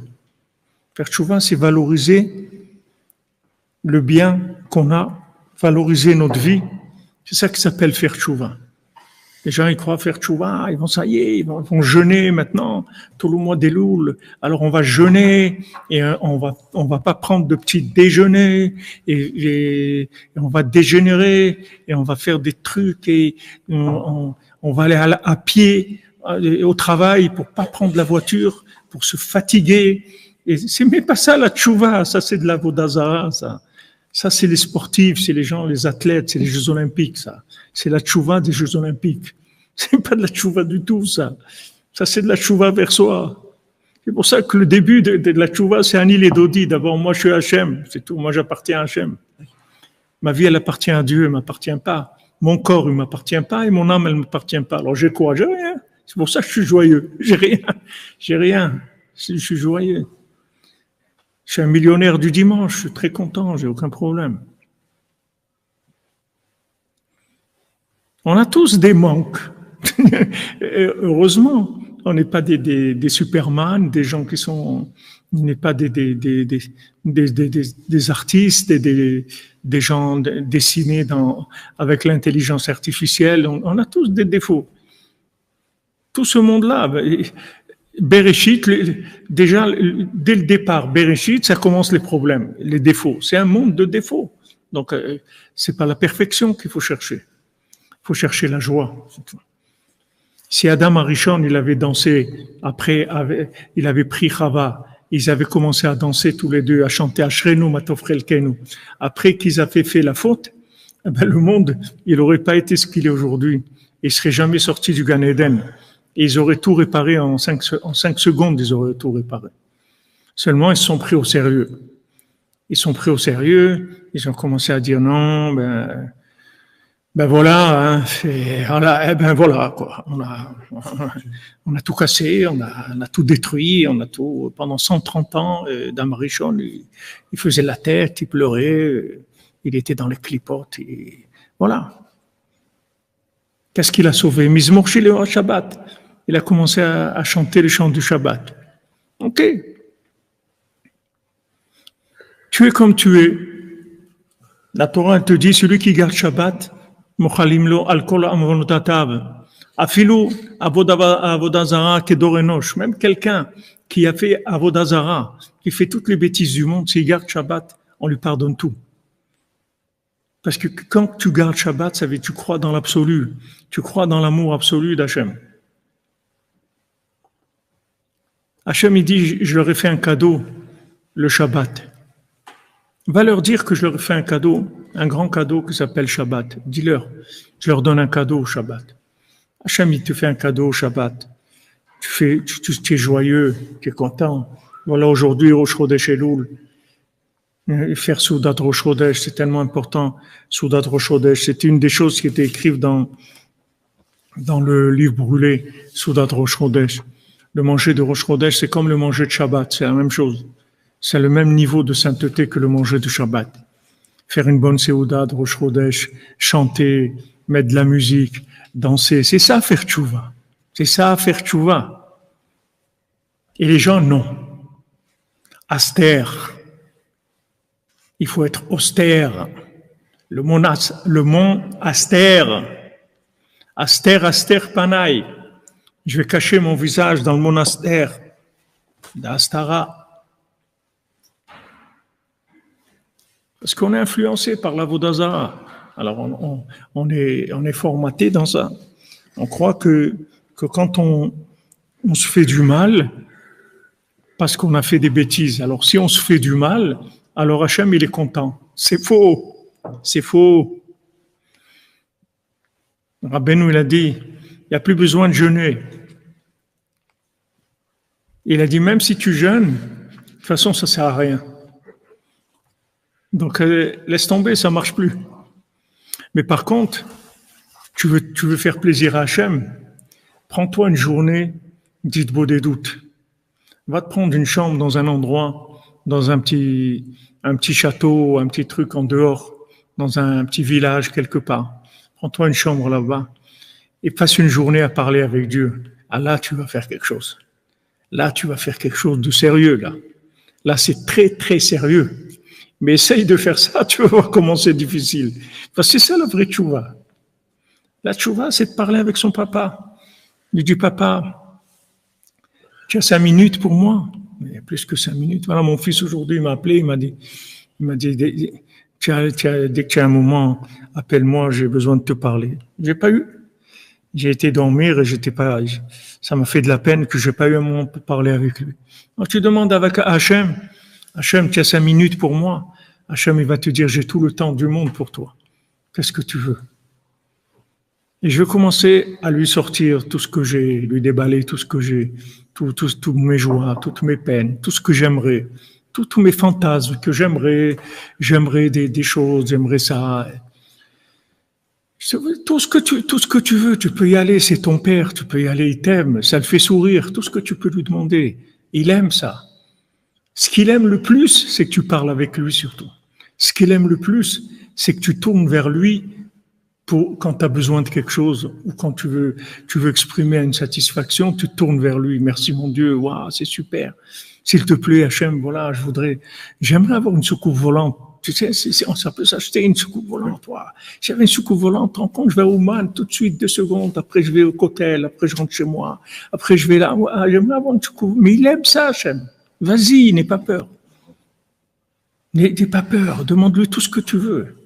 Speaker 1: Faire tchouva, c'est valoriser le bien qu'on a, valoriser notre vie. C'est ça qui s'appelle faire tchouva. Les gens, ils croient faire tchouva, ils vont jeûner maintenant, tout le mois d'Elul. Alors on va jeûner et on va pas prendre de petits déjeuners et on va dégénérer et on va faire des trucs et on va aller à pied au travail pour pas prendre la voiture, pour se fatiguer. Et c'est mais pas ça la tchouva, ça c'est de la vodazara, ça. Ça, c'est les sportifs, c'est les gens, les athlètes, c'est les Jeux Olympiques, ça. C'est la tchouva des Jeux Olympiques. C'est pas de la tchouva du tout, ça. Ça, c'est de la tchouva vers soi. C'est pour ça que le début de la tchouva, c'est Ani et Dodi. D'abord, moi, je suis Hachem. C'est tout. Moi, j'appartiens à Hachem. Ma vie, elle appartient à Dieu, elle m'appartient pas. Mon corps, il m'appartient pas et mon âme, elle m'appartient pas. Alors, j'ai quoi? J'ai rien. C'est pour ça que je suis joyeux. J'ai rien. Je suis joyeux. Je suis un millionnaire du dimanche, je suis très content, j'ai aucun problème. On a tous des manques. Heureusement, on n'est pas des Superman, des gens qui sont, on n'est pas des artistes, des gens dessinés avec l'intelligence artificielle. On a tous des défauts. Tout ce monde-là, Bereshit, déjà, dès le départ, Bereshit, ça commence les problèmes, les défauts. C'est un monde de défauts. Donc, c'est pas la perfection qu'il faut chercher. Il faut chercher la joie. Si Adam Arishon, il avait dansé, après, il avait pris Chava, ils avaient commencé à danser tous les deux, à chanter Ashrenu Matofrelkenu. Après qu'ils avaient fait la faute, le monde, il n'aurait pas été ce qu'il est aujourd'hui. Il serait jamais sorti du Gan Eden. Et ils auraient tout réparé en 5 secondes, ils auraient tout réparé. Seulement, ils se sont pris au sérieux. Ils sont pris au sérieux, ils ont commencé à dire non, voilà, hein, voilà, quoi. On a tout cassé, on a tout détruit, pendant 130 ans, Damarichon, il faisait la tête, il pleurait, il était dans les clipotes, et voilà. Qu'est-ce qu'il a sauvé? Mizmor Shilei Shabbat. Il a commencé à chanter les chants du Shabbat. Ok. Tu es comme tu es. La Torah elle te dit, celui qui garde Shabbat, Mochalim lo al kol amvonotatav. Afilu avodazara kedor enosh. Même quelqu'un qui a fait avodazara, qui fait toutes les bêtises du monde, s'il garde Shabbat, on lui pardonne tout. Parce que quand tu gardes Shabbat, ça veut dire que tu crois dans l'absolu. Tu crois dans l'amour absolu d'Hachem. Hachem, il dit, je leur ai fait un cadeau, le Shabbat. Va leur dire que je leur ai fait un cadeau, un grand cadeau qui s'appelle Shabbat. Dis-leur, je leur donne un cadeau au Shabbat. Hachem, il te fait un cadeau au Shabbat. Tu es joyeux, tu es content. Voilà, aujourd'hui, Rosh Chodesh Elul. Faire Soudat Rosh Chodesh, c'est tellement important. Soudat Rosh Chodesh, c'est une des choses qui étaient écrites dans le livre brûlé, Soudat Rosh Chodesh. Le manger de Rosh Chodesh, c'est comme le manger de Shabbat, c'est la même chose. C'est le même niveau de sainteté que le manger de Shabbat. Faire une bonne Seuda de Rosh Chodesh, chanter, mettre de la musique, danser, c'est ça faire tchouva. C'est ça faire tchouva. Et les gens, non. Aster. Il faut être austère. Le mont Aster. Aster Panaï. Je vais cacher mon visage dans le monastère d'Astara. Parce qu'on est influencé par la Vodazara. Alors on est formaté dans ça. On croit que quand on se fait du mal, parce qu'on a fait des bêtises. Alors si on se fait du mal, alors Hachem il est content. C'est faux. C'est faux. Rabbeinu il a dit, il n'y a plus besoin de jeûner. Il a dit, même si tu jeûnes, de toute façon, ça ne sert à rien. Donc, laisse tomber, ça ne marche plus. Mais par contre, tu veux faire plaisir à Hachem, prends-toi une journée, dites beau des doutes. Va te prendre une chambre dans un endroit, dans un petit château, un petit truc en dehors, dans un petit village quelque part. Prends-toi une chambre là-bas et passe une journée à parler avec Dieu. Ah là, tu vas faire quelque chose. Là, tu vas faire quelque chose de sérieux, là. Là, c'est très, très sérieux. Mais essaye de faire ça, tu vas voir comment c'est difficile. Parce que c'est ça la vraie tchouva. La tchouva, c'est de parler avec son papa. Il dit, papa, tu as 5 minutes pour moi? Mais plus que 5 minutes. Voilà, mon fils aujourd'hui m'a appelé, il m'a dit, dès que tu as un moment, appelle-moi, j'ai besoin de te parler. J'ai pas eu. J'ai été dormir et ça m'a fait de la peine que j'ai pas eu un moment pour parler avec lui. Alors tu demandes avec Hachem, Hachem, tu as 5 minutes pour moi. Hachem, il va te dire, j'ai tout le temps du monde pour toi. Qu'est-ce que tu veux? Et je vais commencer à lui sortir tout ce que j'ai, lui déballer tout ce que j'ai, toutes mes joies, toutes mes peines, tout ce que j'aimerais, tous mes fantasmes que j'aimerais des choses, j'aimerais ça. Tout ce que tu veux, tu peux y aller, c'est ton père, tu peux y aller, il t'aime, ça le fait sourire, tout ce que tu peux lui demander. Il aime ça. Ce qu'il aime le plus, c'est que tu parles avec lui surtout. Ce qu'il aime le plus, c'est que tu tournes vers lui quand tu as besoin de quelque chose ou quand tu veux exprimer une satisfaction, tu te tournes vers lui. Merci mon Dieu, waouh, c'est super. S'il te plaît, Hachem, voilà, j'aimerais avoir une soucoupe volante. Tu sais, ça peut s'acheter une soucoupe volante. Wow. J'avais une soucoupe volante, en compte, je vais au Man tout de suite, 2 secondes. Après, je vais au cocktail. Après, je rentre chez moi. Après, je vais là. Ouais, j'aimerais avoir une soucoupe. Mais il aime ça, Hachem. Vas-y, n'aie pas peur. N'aie pas peur. Demande-lui tout ce que tu veux.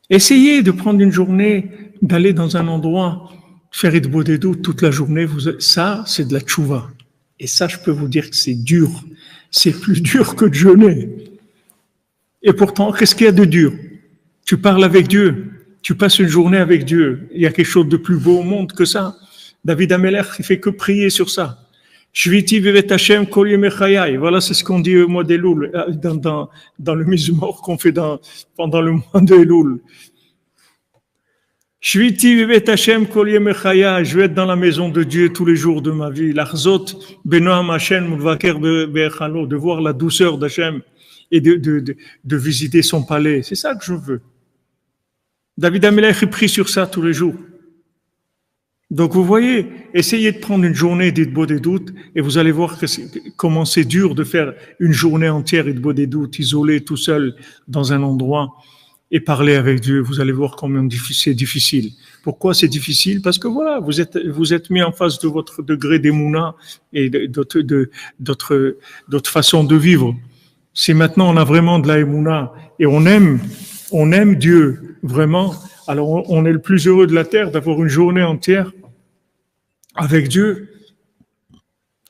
Speaker 1: Essayez de prendre une journée, d'aller dans un endroit, faire Eid Bodedut toute la journée. Ça, c'est de la tchouva. Et ça, je peux vous dire que c'est dur. C'est plus dur que de jeûner. Et pourtant, qu'est-ce qu'il y a de dur? Tu parles avec Dieu. Tu passes une journée avec Dieu. Il y a quelque chose de plus beau au monde que ça. David Amelech, il fait que prier sur ça. Shviti vevet Hashem kol yemei chayai. Voilà, c'est ce qu'on dit au mois d'Elul, dans le Mizmor qu'on fait pendant le mois d'Elul. Shviti vevet Hashem kol yemei chayai. Je vais être dans la maison de Dieu tous les jours de ma vie. L'achzot benoam Hashem mulvaker be'echalo, de voir la douceur d'Hashem et de visiter son palais. C'est ça que je veux. David Amelech prie sur ça tous les jours. Donc vous voyez, essayez de prendre une journée d'Eid Bodedut et vous allez voir comment c'est dur de faire une journée entière d'Eid Bodedut, isolé, tout seul, dans un endroit et parler avec Dieu. Vous allez voir combien c'est difficile. Pourquoi c'est difficile? Parce que voilà, vous êtes mis en face de votre degré d'émouna et d'autres façons de vivre. Si maintenant on a vraiment de la émouna et on aime Dieu vraiment, alors on est le plus heureux de la terre d'avoir une journée entière avec Dieu,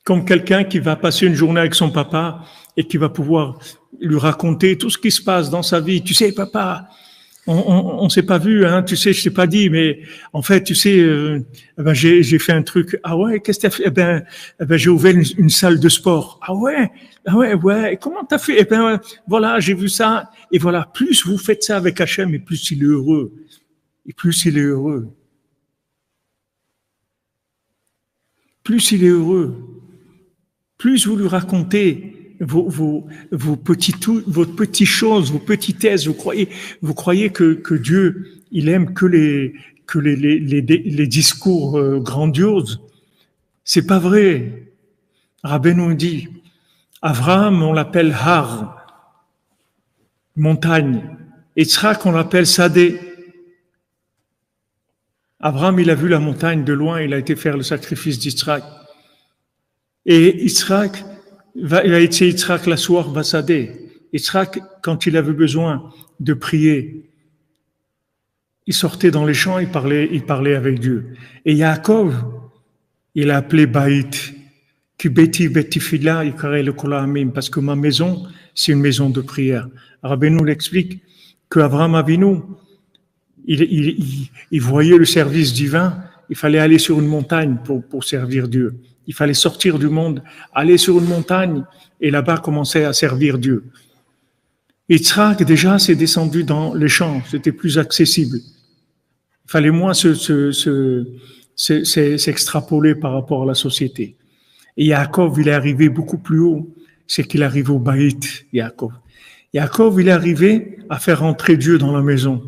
Speaker 1: comme quelqu'un qui va passer une journée avec son papa et qui va pouvoir lui raconter tout ce qui se passe dans sa vie. Tu sais, papa, on s'est pas vu, hein, tu sais, je t'ai pas dit, mais en fait, tu sais, j'ai fait un truc. Ah ouais, qu'est-ce que t'as fait? J'ai ouvert une salle de sport. Ah ouais, ouais. Et comment t'as fait? Voilà, j'ai vu ça. Et voilà, plus vous faites ça avec Hachem, et plus il est heureux. Et plus il est heureux. Plus il est heureux. Plus vous lui racontez votre petites choses, vos petitesses, vous croyez que Dieu, il aime que les discours grandioses. C'est pas vrai. Rabbeinu dit, Avraham, on l'appelle Har, montagne. Yitzhak, on l'appelle Sadeh. Abraham, il a vu la montagne de loin, il a été faire le sacrifice d'Yitzhak. Et Yitzhak, il a été Yitzhak la soir Basadeh. Yitzhak, quand il avait besoin de prier, il sortait dans les champs, il parlait avec Dieu. Et Yaakov, il a appelé Baït, qui beti fila, il carré le kolamim, parce que ma maison, c'est une maison de prière. Rabbeinu l'explique qu'Abraham Avinu, il voyait le service divin, il fallait aller sur une montagne pour servir Dieu. Il fallait sortir du monde, aller sur une montagne et là-bas commencer à servir Dieu. Yitzhak, déjà, s'est descendu dans les champs, c'était plus accessible. Il fallait moins s'extrapoler par rapport à la société. Et Yaakov, il est arrivé beaucoup plus haut, c'est qu'il est arrivé au Baït, Yaakov. Yaakov, il est arrivé à faire entrer Dieu dans la maison.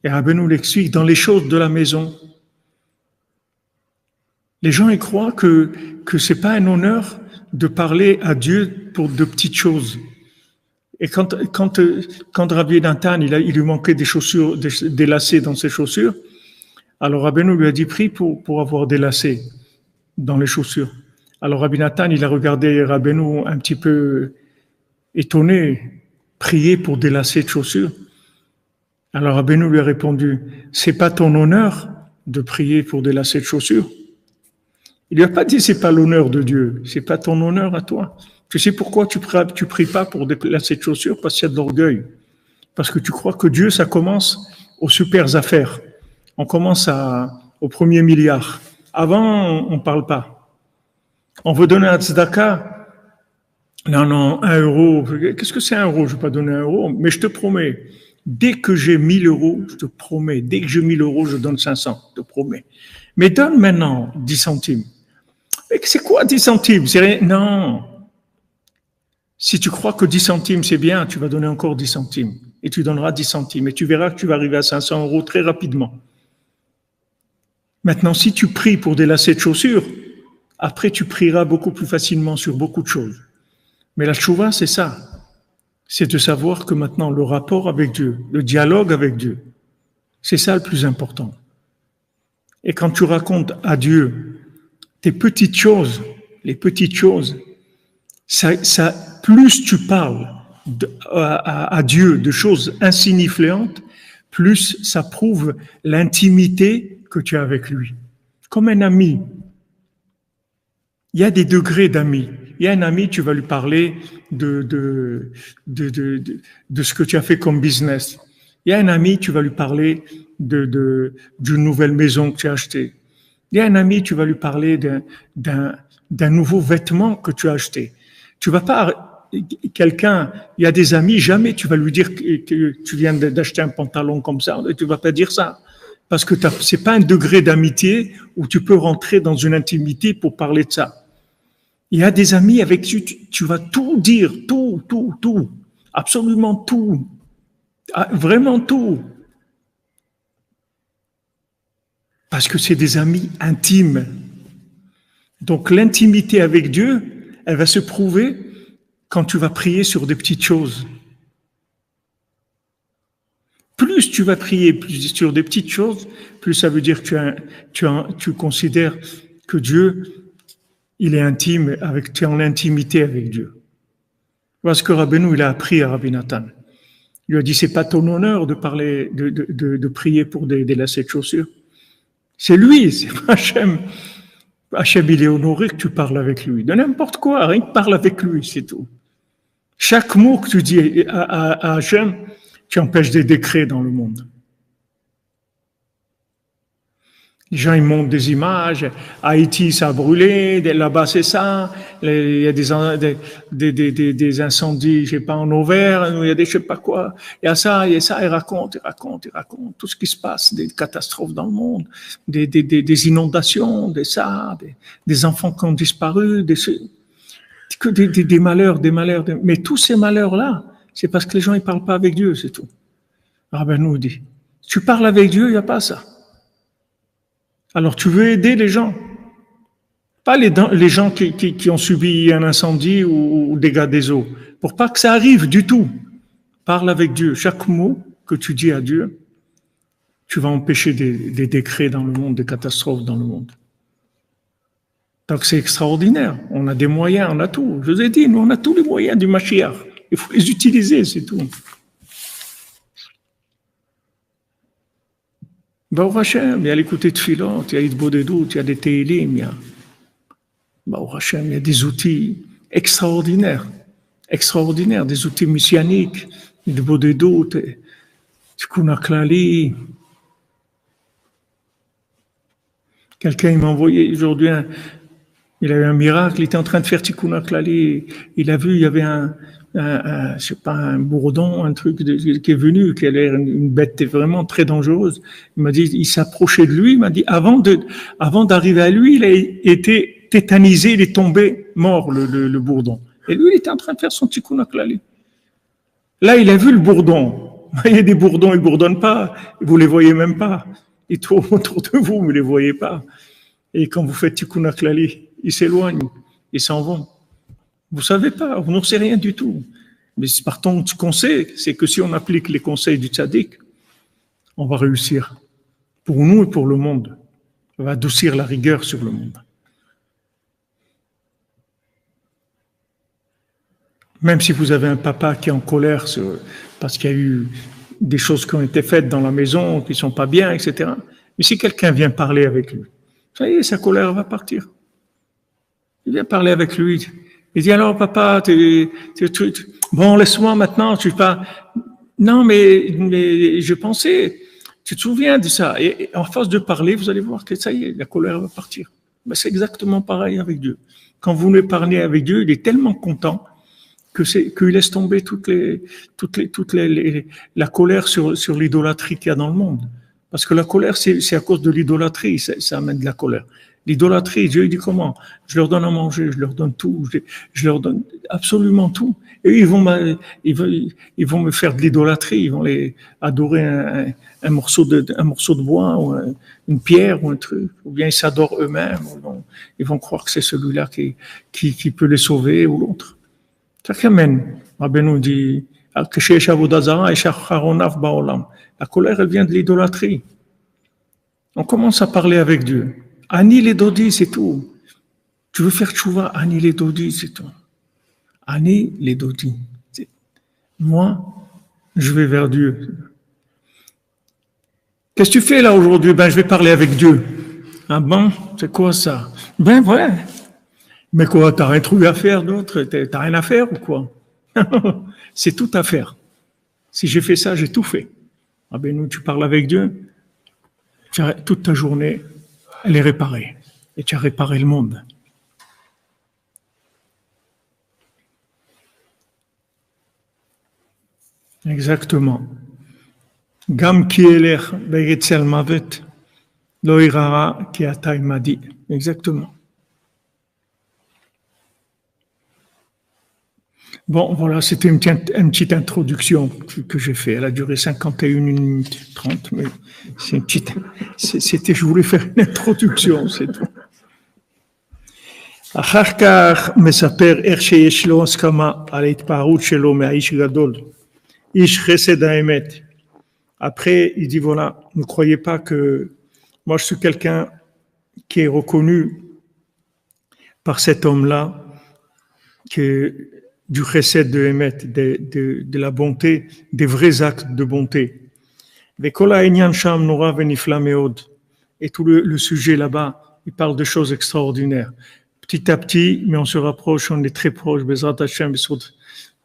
Speaker 1: Et Rabbeinu l'explique, dans les choses de la maison. Les gens ils croient que c'est pas un honneur de parler à Dieu pour de petites choses. Et quand Rabbi Nathan, il lui manquait des chaussures, des lacets dans ses chaussures, alors Rabbeinu lui a dit prie pour avoir des lacets dans les chaussures. Alors Rabbi Nathan, il a regardé Rabbeinu un petit peu étonné, prier pour des lacets de chaussures. Alors Rabbeinu lui a répondu, c'est pas ton honneur de prier pour des lacets de chaussures. Il lui a pas dit c'est pas l'honneur de Dieu, c'est pas ton honneur à toi. Tu sais pourquoi tu pries pas pour des lacets de chaussures? Parce qu'il y a de l'orgueil. Parce que tu crois que Dieu, ça commence aux super affaires. On commence au premier milliard. Avant, on parle pas. On veut donner un tzedaka. Non, 1 euro. Qu'est-ce que c'est 1 euro? Je vais pas donner 1 euro, mais je te promets. Dès que j'ai 1000 euros, je te promets. Dès que j'ai 1000 euros, je donne 500. Je te promets. Mais donne maintenant 10 centimes. Mais c'est quoi 10 centimes? C'est rien. Non. Si tu crois que 10 centimes c'est bien, tu vas donner encore 10 centimes. et tu donneras 10 centimes. Et tu verras que tu vas arriver à 500 € très rapidement. Maintenant, si tu pries pour des lacets de chaussures, après tu prieras beaucoup plus facilement sur beaucoup de choses. Mais la tchouva, c'est ça. C'est de savoir que maintenant, le rapport avec Dieu, le dialogue avec Dieu, c'est ça le plus important. Et quand tu racontes à Dieu tes petites choses, les petites choses, plus tu parles à Dieu de choses insignifiantes, plus ça prouve l'intimité que tu as avec lui. Comme un ami. Il y a des degrés d'amis. Il y a un ami, tu vas lui parler de ce que tu as fait comme business. Il y a un ami, tu vas lui parler d'une nouvelle maison que tu as achetée. Il y a un ami, tu vas lui parler d'un nouveau vêtement que tu as acheté. Tu vas pas, il y a des amis, jamais tu vas lui dire que tu viens d'acheter un pantalon comme ça, tu vas pas dire ça. Parce que c'est pas un degré d'amitié où tu peux rentrer dans une intimité pour parler de ça. Il y a des amis avec qui tu vas tout dire, tout, absolument tout, vraiment tout. Parce que c'est des amis intimes. Donc l'intimité avec Dieu, elle va se prouver quand tu vas prier sur des petites choses. Plus tu vas prier sur des petites choses, plus ça veut dire que tu considères que Dieu, il est intime, tu es en intimité avec Dieu. Parce que Rabbeinu, il a appris à Rabbi Nathan. Il lui a dit, c'est pas ton honneur de parler, de prier pour des lacets de chaussures. C'est lui, c'est pas Hachem. Hachem, il est honoré que tu parles avec lui. De n'importe quoi, rien que parle avec lui, c'est tout. Chaque mot que tu dis à Hachem, tu empêches des décrets dans le monde. Les gens, ils montrent des images. Haïti, ça a brûlé. Là-bas, c'est ça. Il y a des incendies, je sais pas, en Auvergne. Il y a des je sais pas quoi. Il y a ça. Ils racontent tout ce qui se passe, des catastrophes dans le monde, des inondations, des enfants qui ont disparu, des malheurs. Mais tous ces malheurs-là, c'est parce que les gens, ils parlent pas avec Dieu, c'est tout. Rabbi nous dit, tu parles avec Dieu, il n'y a pas ça. Alors, tu veux aider les gens. Pas les gens qui ont subi un incendie ou dégâts des eaux. Pour pas que ça arrive du tout. Parle avec Dieu. Chaque mot que tu dis à Dieu, tu vas empêcher des décrets dans le monde, des catastrophes dans le monde. Donc, c'est extraordinaire. On a des moyens, on a tout. Je vous ai dit, nous, on a tous les moyens du Mashiach. Il faut les utiliser, c'est tout. Baruch Hashem, il y a l'écouter de Tfilot, il y a l'Itbodedut, il y a des Tehilim, il y a Baruch Hashem, il y a des outils extraordinaires, des outils messianiques, l'Itbodedut, Tikkun HaKlali. Quelqu'un m'a envoyé aujourd'hui, il a eu un miracle, il était en train de faire Tikkun HaKlali, il a vu, il y avait je sais pas, un bourdon, un truc qui est venu, qui a l'air une bête vraiment très dangereuse. Il m'a dit, il s'approchait de lui, il m'a dit, avant d'arriver à lui, il a été tétanisé, il est tombé mort, le bourdon. Et lui, il était en train de faire son Tikkun HaKlali. Là, il a vu le bourdon. Il y a des bourdons, ils bourdonnent pas, vous les voyez même pas. Ils tournent autour de vous, vous les voyez pas. Et quand vous faites Tikkun HaKlali, ils s'éloignent, ils s'en vont. Vous savez pas, vous n'en savez rien du tout. Mais par contre, ce qu'on sait, c'est que si on applique les conseils du tzaddik, on va réussir. Pour nous et pour le monde. On va adoucir la rigueur sur le monde. Même si vous avez un papa qui est en colère parce qu'il y a eu des choses qui ont été faites dans la maison, qui sont pas bien, etc. Mais si quelqu'un vient parler avec lui, ça y est, sa colère va partir. Il vient parler avec lui. Il dit, alors, papa, bon, laisse-moi maintenant, tu pas, non, mais je pensais, tu te souviens de ça. Et en face de parler, vous allez voir que ça y est, la colère va partir. Ben, c'est exactement pareil avec Dieu. Quand vous lui parlez avec Dieu, il est tellement content qu'il laisse tomber toute la colère sur l'idolâtrie qu'il y a dans le monde. Parce que la colère, c'est à cause de l'idolâtrie, ça amène de la colère. L'idolâtrie, Dieu dit comment? Je leur donne à manger, je leur donne tout, je leur donne absolument tout. Et ils vont me faire de l'idolâtrie, ils vont les adorer un morceau de bois ou une pierre ou un truc, ou bien ils s'adorent eux-mêmes, ils vont croire que c'est celui-là qui peut les sauver ou l'autre. Ça qu'amène. Rabbi nous dit, la colère, elle vient de l'idolâtrie. On commence à parler avec Dieu. Ani les dodi, c'est tout. Tu veux faire tchouva, Ani les dodi, c'est tout. Ani les dodi. Moi, je vais vers Dieu. Qu'est-ce que tu fais là aujourd'hui? Ben, je vais parler avec Dieu. Ah bon? C'est quoi ça? Ben, ouais. Mais quoi, t'as rien trouvé à faire d'autre? T'as rien à faire ou quoi? C'est tout à faire. Si j'ai fait ça, j'ai tout fait. Ah ben, nous, tu parles avec Dieu. Toute ta journée, elle est réparée. Et tu as réparé le monde. Exactement. Gam ki eler be'etzel mavet lo irara ki ata madi. Exactement. Bon, voilà, c'était une petite introduction que j'ai fait. Elle a duré 51 minutes 30, mais c'est une petite, je voulais faire une introduction, c'est tout. אחר כך מספר איך שיש לו הסכמה על ההתפארות שלו מהאיש גדול, איש חסד האמת. Après, il dit voilà, ne croyez pas que moi je suis quelqu'un qui est reconnu par cet homme-là, que du chesed de Emet, de la bonté, des vrais actes de bonté. Et tout le sujet là-bas, il parle de choses extraordinaires. Petit à petit, mais on se rapproche, on est très proche. Bezrat Hashem,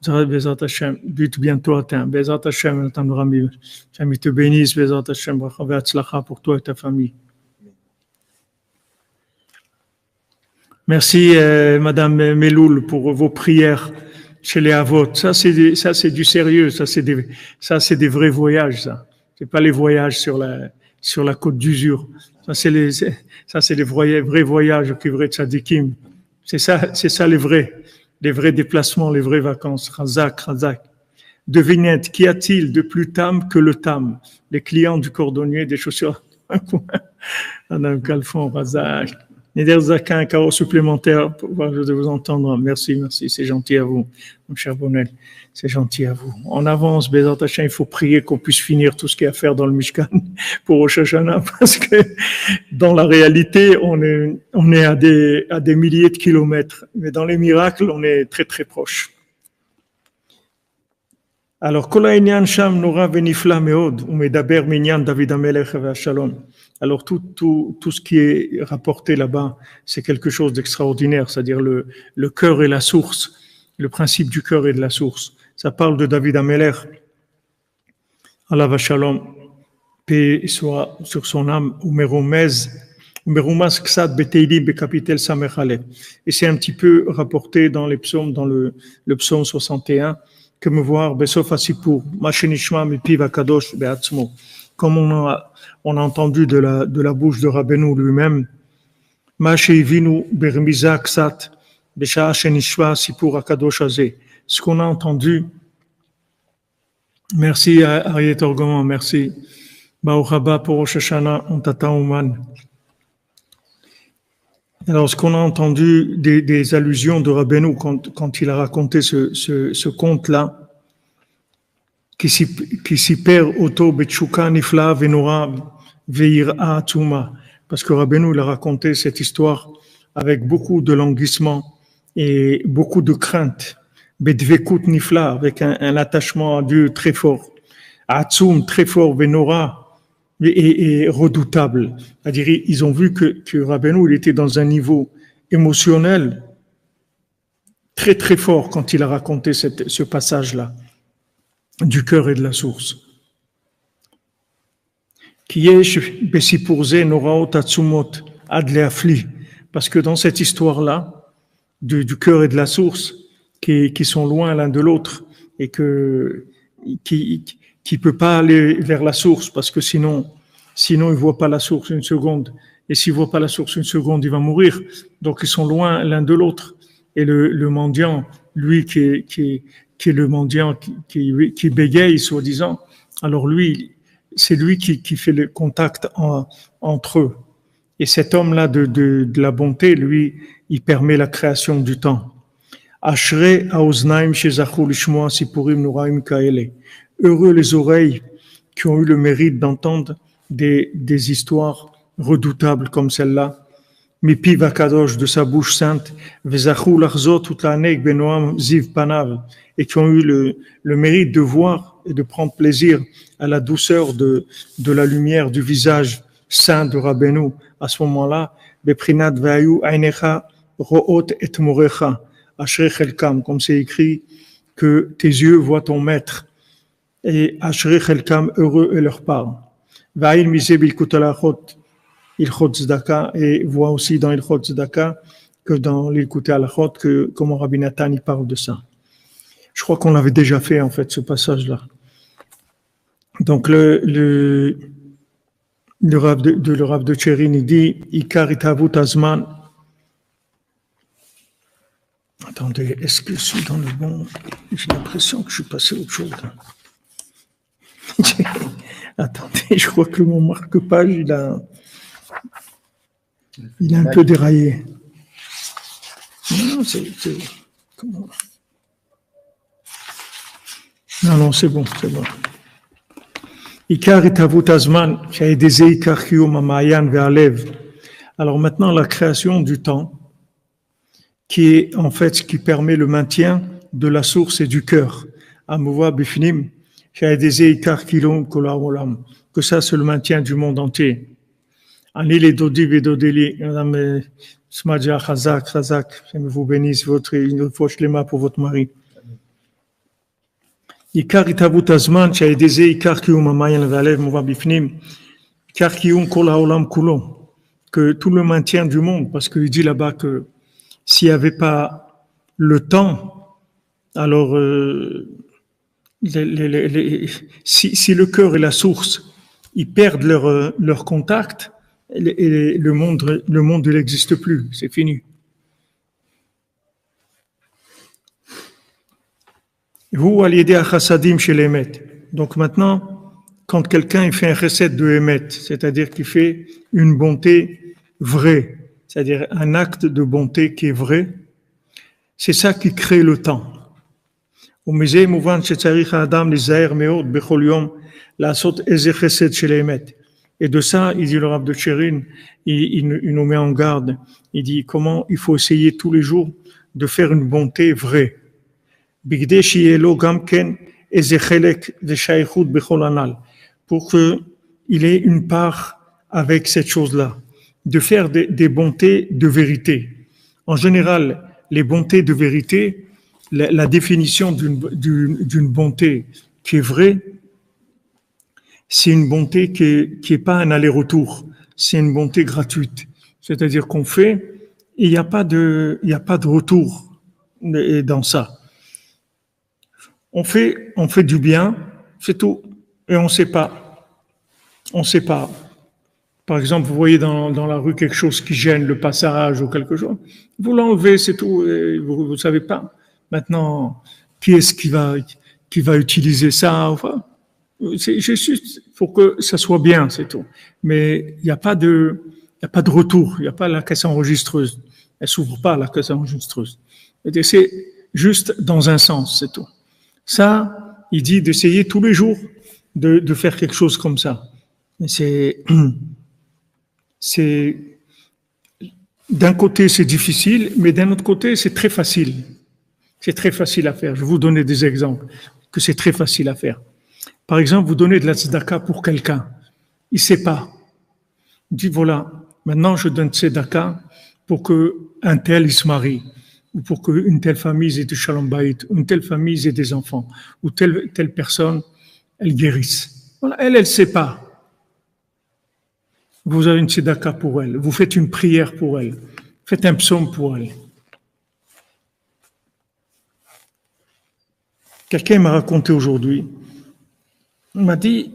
Speaker 1: Bezrat Hashem, but bientôt atteint. Bezrat Hashem, Hashem te bénisse, Bezrat Hashem, bracha ve'atzlacha pour toi et ta famille. Merci, Madame Meloul, pour vos prières chez les Avot. Ça, c'est du sérieux. Ça, c'est des vrais voyages, ça. C'est pas les voyages sur la côte d'usure. Ça, c'est les vrais voyages qui vrais tzadikim. C'est ça les vrais déplacements, les vraies vacances. Razak. Devinette, qu'y a-t-il de plus tam que le tam? Les clients du cordonnier des chaussures. Madame Calfon, Razak. Neder Zaka, un carreau supplémentaire pour pouvoir vous entendre. Merci, c'est gentil à vous, mon cher Bonnel, c'est gentil à vous. En avance, Bezat Hashem, il faut prier qu'on puisse finir tout ce qu'il y a à faire dans le Mishkan pour Rosh Hashanah, parce que dans la réalité, on est à des milliers de kilomètres, mais dans les miracles, on est très très proche. Alors, Kola Inyan Sham Nora Venifla Meod, Umedaber Minyan David Amelech Shalom. Alors, tout ce qui est rapporté là-bas, c'est quelque chose d'extraordinaire, c'est-à-dire le cœur et la source, le principe du cœur et de la source. Ça parle de David Amelech, Allah Shalom, paix soit sur son âme, Umerumaz Ksad Beteilim Bekapitel Samechale. Et c'est un petit peu rapporté dans les psaumes, dans le psaume 61, que me voir Besof Asipur, Machenishma Mipiv Akadosh Beatzmo. Comme on a entendu de la bouche de Rabbeinu lui-même, Mashevinu Bermiza Ksat, Besha Shenishma Sipur Akadosh Azeh. Ce qu'on a entendu, merci à Ariet Orgoman, merci. Baruch haba pour Rosh Hashanah, on t'attend Ouman. Alors, ce qu'on a entendu des allusions de Rabbeinu quand il a raconté ce conte-là, qui s'y perd auto betchuka nifla venora veira atuma, parce que Rabbeinu il a raconté cette histoire avec beaucoup de languissement et beaucoup de crainte, bedvekut nifla, avec un attachement à Dieu très fort, atsum très fort, venora et redoutable. C'est-à-dire, ils ont vu que Rabbeinu il était dans un niveau émotionnel très très fort quand il a raconté ce passage-là du cœur et de la source. Parce que dans cette histoire-là, du cœur et de la source, qui sont loin l'un de l'autre, et qui peut pas aller vers la source, parce que sinon, Sinon, il ne voit pas la source une seconde. Et s'il ne voit pas la source une seconde, il va mourir. Donc, ils sont loin l'un de l'autre. Et le mendiant, lui qui est le mendiant qui bégaye, soi-disant, alors lui, c'est lui qui fait le contact entre eux. Et cet homme-là de la bonté, lui, il permet la création du temps. Ashrei haoznaim shezachu lishmoa sipurim noraim kaele. Heureux les oreilles qui ont eu le mérite d'entendre des histoires redoutables comme celle-là. Mipi vakadosh de sa bouche sainte, vezachu lachzot utlanek benoam ziv panav, et qui ont eu le mérite de voir et de prendre plaisir à la douceur de la lumière du visage saint de Rabbeinu. À ce moment-là, beprinat vayu ainecha root et morecha, ashrei chelkam, comme c'est écrit que tes yeux voient ton maître, et ashrei chelkam, heureux est leur part. Va'il misé bilkut alachot Ilchot Tzedaka, et voit aussi dans Ilchot Tzedaka que dans l'Ilkut Alachot que comment Rabbi Nathan il parle de ça. Je crois qu'on l'avait déjà fait en fait ce passage-là. Donc le Rav de Tcherin il dit Ikar itavut azman. Attendez, est-ce que je suis dans le bon? J'ai l'impression que je suis passé à autre chose. Attendez, je crois que mon marque-page il a un peu déraillé. Non, comment? Non, c'est bon. Ikar itavut azman, sha'edeze ikar kiyum ha'ma'ayan ve'alev. Alors maintenant, la création du temps, qui est en fait ce qui permet le maintien de la source et du cœur. Amouva bifnim, sha'edeze ikar kiyum kol ha'olam. Que ça, c'est le maintien du monde entier. Ani les dodi vedodeli, madame Smadja Chazak, je vous bénisse une fois shlema pour votre mari. Ikar itavut azman, sha'edeze ikar kiyum ha'mayan ve'alev mouva bifnim, ikar kiyum kol ha'olam kulo, que tout le maintien du monde, parce qu'il dit là-bas que s'il n'y avait pas le temps, alors si le cœur et la source, ils perdent leur contact, et le monde il n'existe plus, c'est fini. Vous allez aider à chassadim chez les Emet. Donc maintenant, quand quelqu'un il fait un chesed de Emet, c'est-à-dire qu'il fait une bonté vraie, c'est-à-dire un acte de bonté qui est vrai, c'est ça qui crée le temps. ומזה מובן שצריך האדם להיזהר מאוד בכל יום לעשות איזה חסד של האמת. Et de ça, il dit le Rav de Tcherin, il nous met en garde. Il dit comment il faut essayer tous les jours de faire une bonté vraie. Bigde shielo gamken eze chelek de shaykhut bechol anal, pour que il ait une part avec cette chose-là, de faire des bontés de vérité. En général, les bontés de vérité, la définition d'une bonté qui est vraie, c'est une bonté qui est pas un aller-retour, c'est une bonté gratuite. C'est-à-dire qu'on fait et il n'y a pas de retour dans ça. On fait du bien, c'est tout, et on sait pas. Par exemple, vous voyez dans la rue quelque chose qui gêne le passage ou quelque chose, vous l'enlevez, c'est tout, et vous savez pas. Maintenant, qui est-ce qui va utiliser ça? Enfin, c'est juste pour que ça soit bien, c'est tout. Mais il n'y a pas de retour, il n'y a pas la caisse enregistreuse. Elle s'ouvre pas, la caisse enregistreuse. C'est juste dans un sens, c'est tout. Ça, il dit d'essayer tous les jours de faire quelque chose comme ça. C'est d'un côté c'est difficile, mais d'un autre côté c'est très facile. C'est très facile à faire. Je vais vous donner des exemples que c'est très facile à faire. Par exemple, vous donnez de la tzedaka pour quelqu'un. Il sait pas. Il dit voilà, maintenant je donne tzedaka pour que un tel il se marie, ou pour qu'une telle famille ait du shalom bayit, ou une telle famille ait des enfants, ou telle personne elle guérisse. Voilà, elle sait pas. Vous avez une tzedaka pour elle, vous faites une prière pour elle, faites un psaume pour elle. Quelqu'un m'a raconté aujourd'hui, il m'a dit,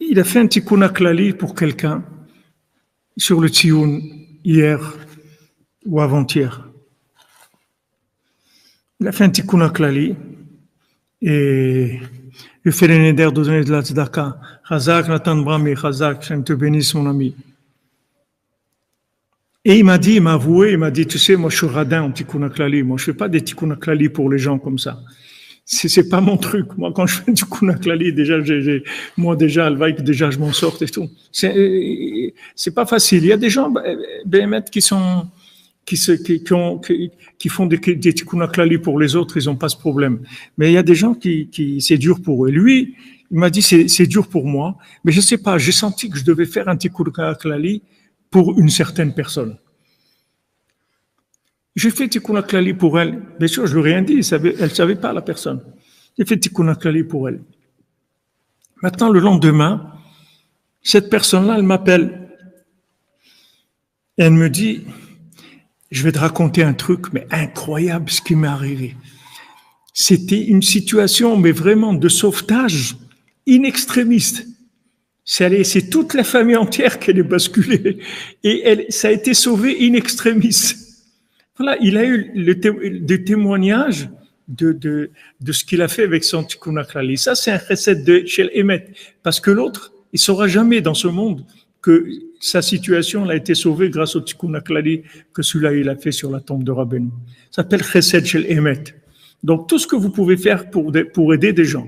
Speaker 1: il a fait un tikkun klali pour quelqu'un sur le Tsioun hier ou avant-hier. Il a fait un tikkun klali et il fait les néder de donner de la tzedaka. Chazak Nathan Brahmi, Chazak, Shem te bénisse mon ami. Et il m'a avoué, tu sais, moi je suis radin en tikkun klali, moi je fais pas des tikkun klali pour les gens comme ça. C'est pas mon truc. Moi, quand je fais du tikkun klali, déjà, moi déjà, déjà, je m'en sors et tout. C'est pas facile. Il y a des gens, BMT, qui font des tikkun klali pour les autres, ils ont pas ce problème. Mais il y a des gens qui c'est dur pour eux. Lui, il m'a dit, c'est dur pour moi, mais je sais pas, j'ai senti que je devais faire un tikkun klali pour une certaine personne. J'ai fait tikkun klali pour elle. Bien sûr, je lui ai rien dit, elle savait pas la personne. J'ai fait tikkun klali pour elle. Maintenant, le lendemain, cette personne-là, elle m'appelle. Et elle me dit, je vais te raconter un truc, mais incroyable ce qui m'est arrivé. C'était une situation, mais vraiment de sauvetage in extremis. C'est toute la famille entière qui est basculée. Et ça a été sauvé in extremis. Voilà, il a eu des témoignages de ce qu'il a fait avec son tikkun klali. Ça, c'est un chesed de Shel Emet. Parce que l'autre, il saura jamais dans ce monde que sa situation a été sauvée grâce au tikkun klali que celui-là, il a fait sur la tombe de Rabbeinu. Ça s'appelle chesed Shel Emet. Donc, tout ce que vous pouvez faire pour aider des gens,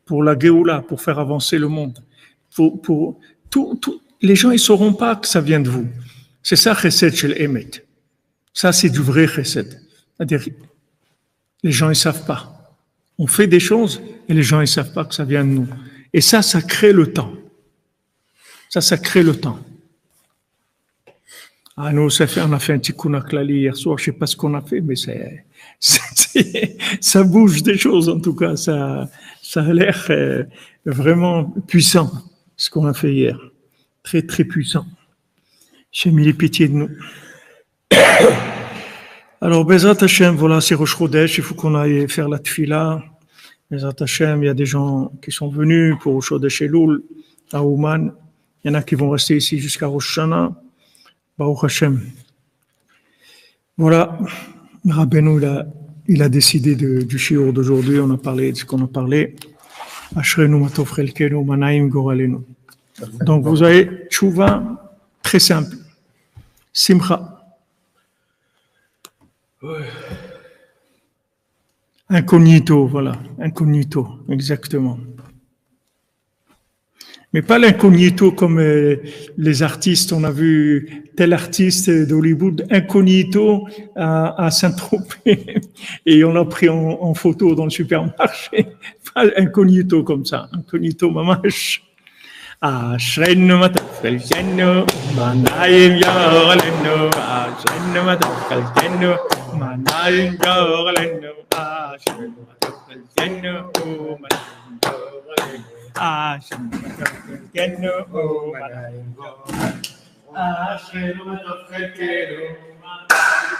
Speaker 1: pour la Géoula, pour faire avancer le monde, les gens, ils sauront pas que ça vient de vous. C'est ça, chesed Shel Emet. Ça, c'est du vrai chesed. C'est-à-dire, les gens, ils savent pas. On fait des choses et les gens, ils savent pas que ça vient de nous. Et ça crée le temps. Ça crée le temps. Ah, nous, on a fait un tikkun klali hier soir. Je sais pas ce qu'on a fait, mais ça bouge des choses, en tout cas. Ça a l'air vraiment puissant, ce qu'on a fait hier. Très, très puissant. J'ai mis les pitiés de nous. Alors, Bezrat Hashem, voilà, c'est Rosh Chodesh, il faut qu'on aille faire la tfila. Bezrat Hashem, il y a des gens qui sont venus pour Rosh Chodesh Elul, à Ouman. Il y en a qui vont rester ici jusqu'à Rosh Hashanah. Baruch Hashem. Voilà, Rabbeinu, il a décidé du shiur d'aujourd'hui, on a parlé de ce qu'on a parlé. Ashrenu matov chelkenu manaim goralenu. Donc, vous avez tchouva très simple. Simcha. Ouais. Incognito, voilà. Incognito, exactement. Mais pas l'incognito comme les artistes. On a vu tel artiste d'Hollywood incognito à Saint-Tropez et on l'a pris en photo dans le supermarché. Pas incognito comme ça. Incognito mamash. Ashrenu matafkelkenu manayim yoralenu. Ashrenu matafkelkenu manayim yoralenu. Ashrenu matafkelkenu manayim yoralenu. Ashrenu matafkelkenu manayim yoralenu. Ashrenu matafkelkenu manayim yoralenu.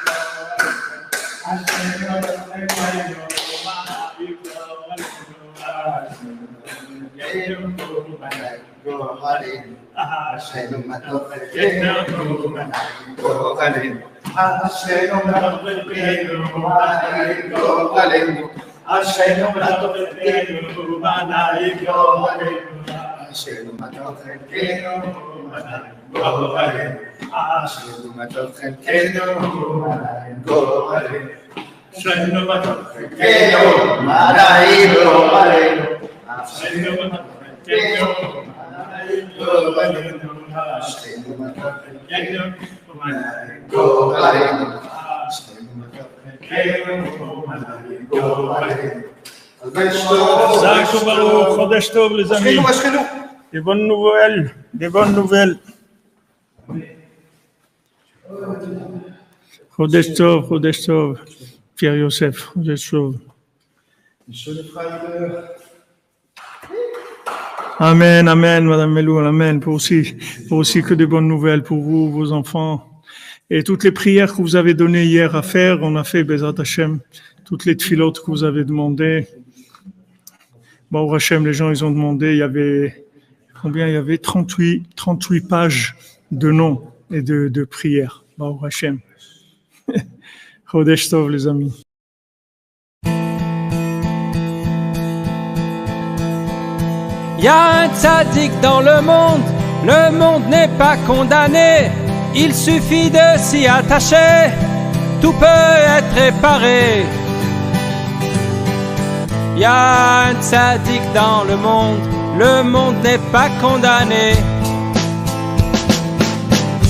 Speaker 1: Ashrenu matafkelkenu manayim yoralenu. Ashrenu matafkelkenu manayim yoralenu. Ashrenu matafkelkenu manayim yoralenu. Ashrenu matafkelkenu manayim yoralenu. Ashrenu matafkelkenu manayim yoralenu. Ashrenu matafkelkenu manayim yoralenu. Ashrenu matafkelkenu manayim yoralenu. Ashrenu matafkelkenu manayim yoralenu. Chodesh Tov, les amis. Des bonnes nouvelles, des bonnes nouvelles. Chodesh Tov, Pierre Yosef, Chodesh Tov. Amen, amen, Madame Melou, amen. Pour aussi que des bonnes nouvelles pour vous, vos enfants. Et toutes les prières que vous avez données hier à faire, on a fait Bezrat Hashem, toutes les tfilotes que vous avez demandées. Baruch Hashem, les gens, ils ont demandé, il y avait combien il y avait 38 pages de noms et de prières. Baruch Hashem. Chodesh Tov, les amis.
Speaker 2: Il y a un tzaddik dans le monde n'est pas condamné, il suffit de s'y attacher, tout peut être réparé. Il y a un tzaddik dans le monde n'est pas condamné.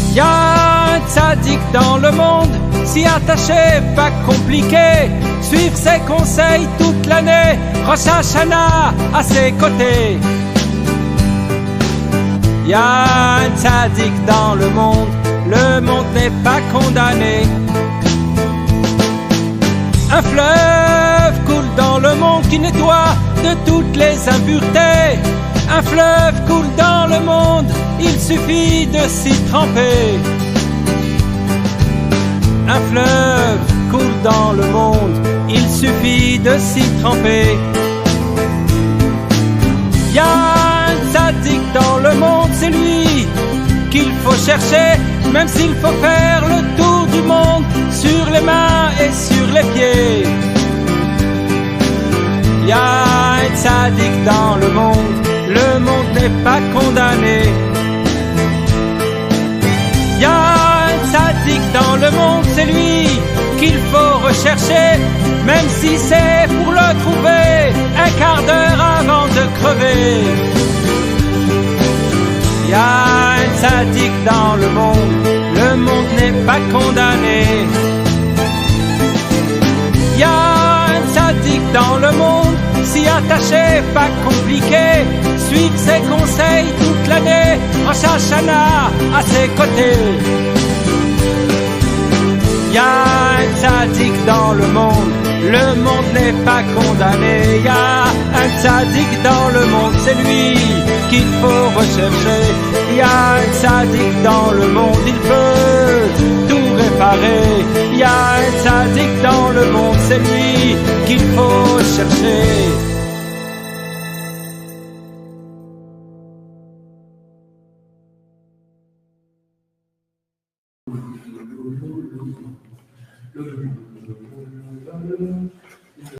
Speaker 2: Il y a un tzaddik dans le monde, s'y attacher, pas compliqué, suivre ses conseils toute l'année, Rosh Hashanah à ses côtés. Il y a un tzaddik dans le monde n'est pas condamné. Un fleuve coule dans le monde qui nettoie de toutes les impuretés. Un fleuve coule dans le monde, il suffit de s'y tremper. Un fleuve coule dans le monde, il suffit de s'y tremper. Il y a un tzaddik dans le monde, c'est lui qu'il faut chercher, même s'il faut faire le tour du monde, sur les mains et sur les pieds. Il y a un tzaddik dans le monde n'est pas condamné. Il y a un tzaddik dans le monde, c'est lui qu'il faut rechercher, même si c'est pour le trouver un quart d'heure avant de crever. Il y a un tzaddik dans le monde n'est pas condamné. Il y a un tzaddik dans le monde, s'y attacher, pas compliqué, suivre ses conseils toute l'année, Rosh Hashanah à ses côtés. Il y a un tzaddik dans le monde n'est pas condamné. Il y a un tzaddik dans le monde, c'est lui qu'il faut rechercher. Il y a un tzaddik dans le monde, il peut tout réparer. Il y a un tzaddik dans le monde, c'est lui qu'il faut chercher.
Speaker 1: Thank you.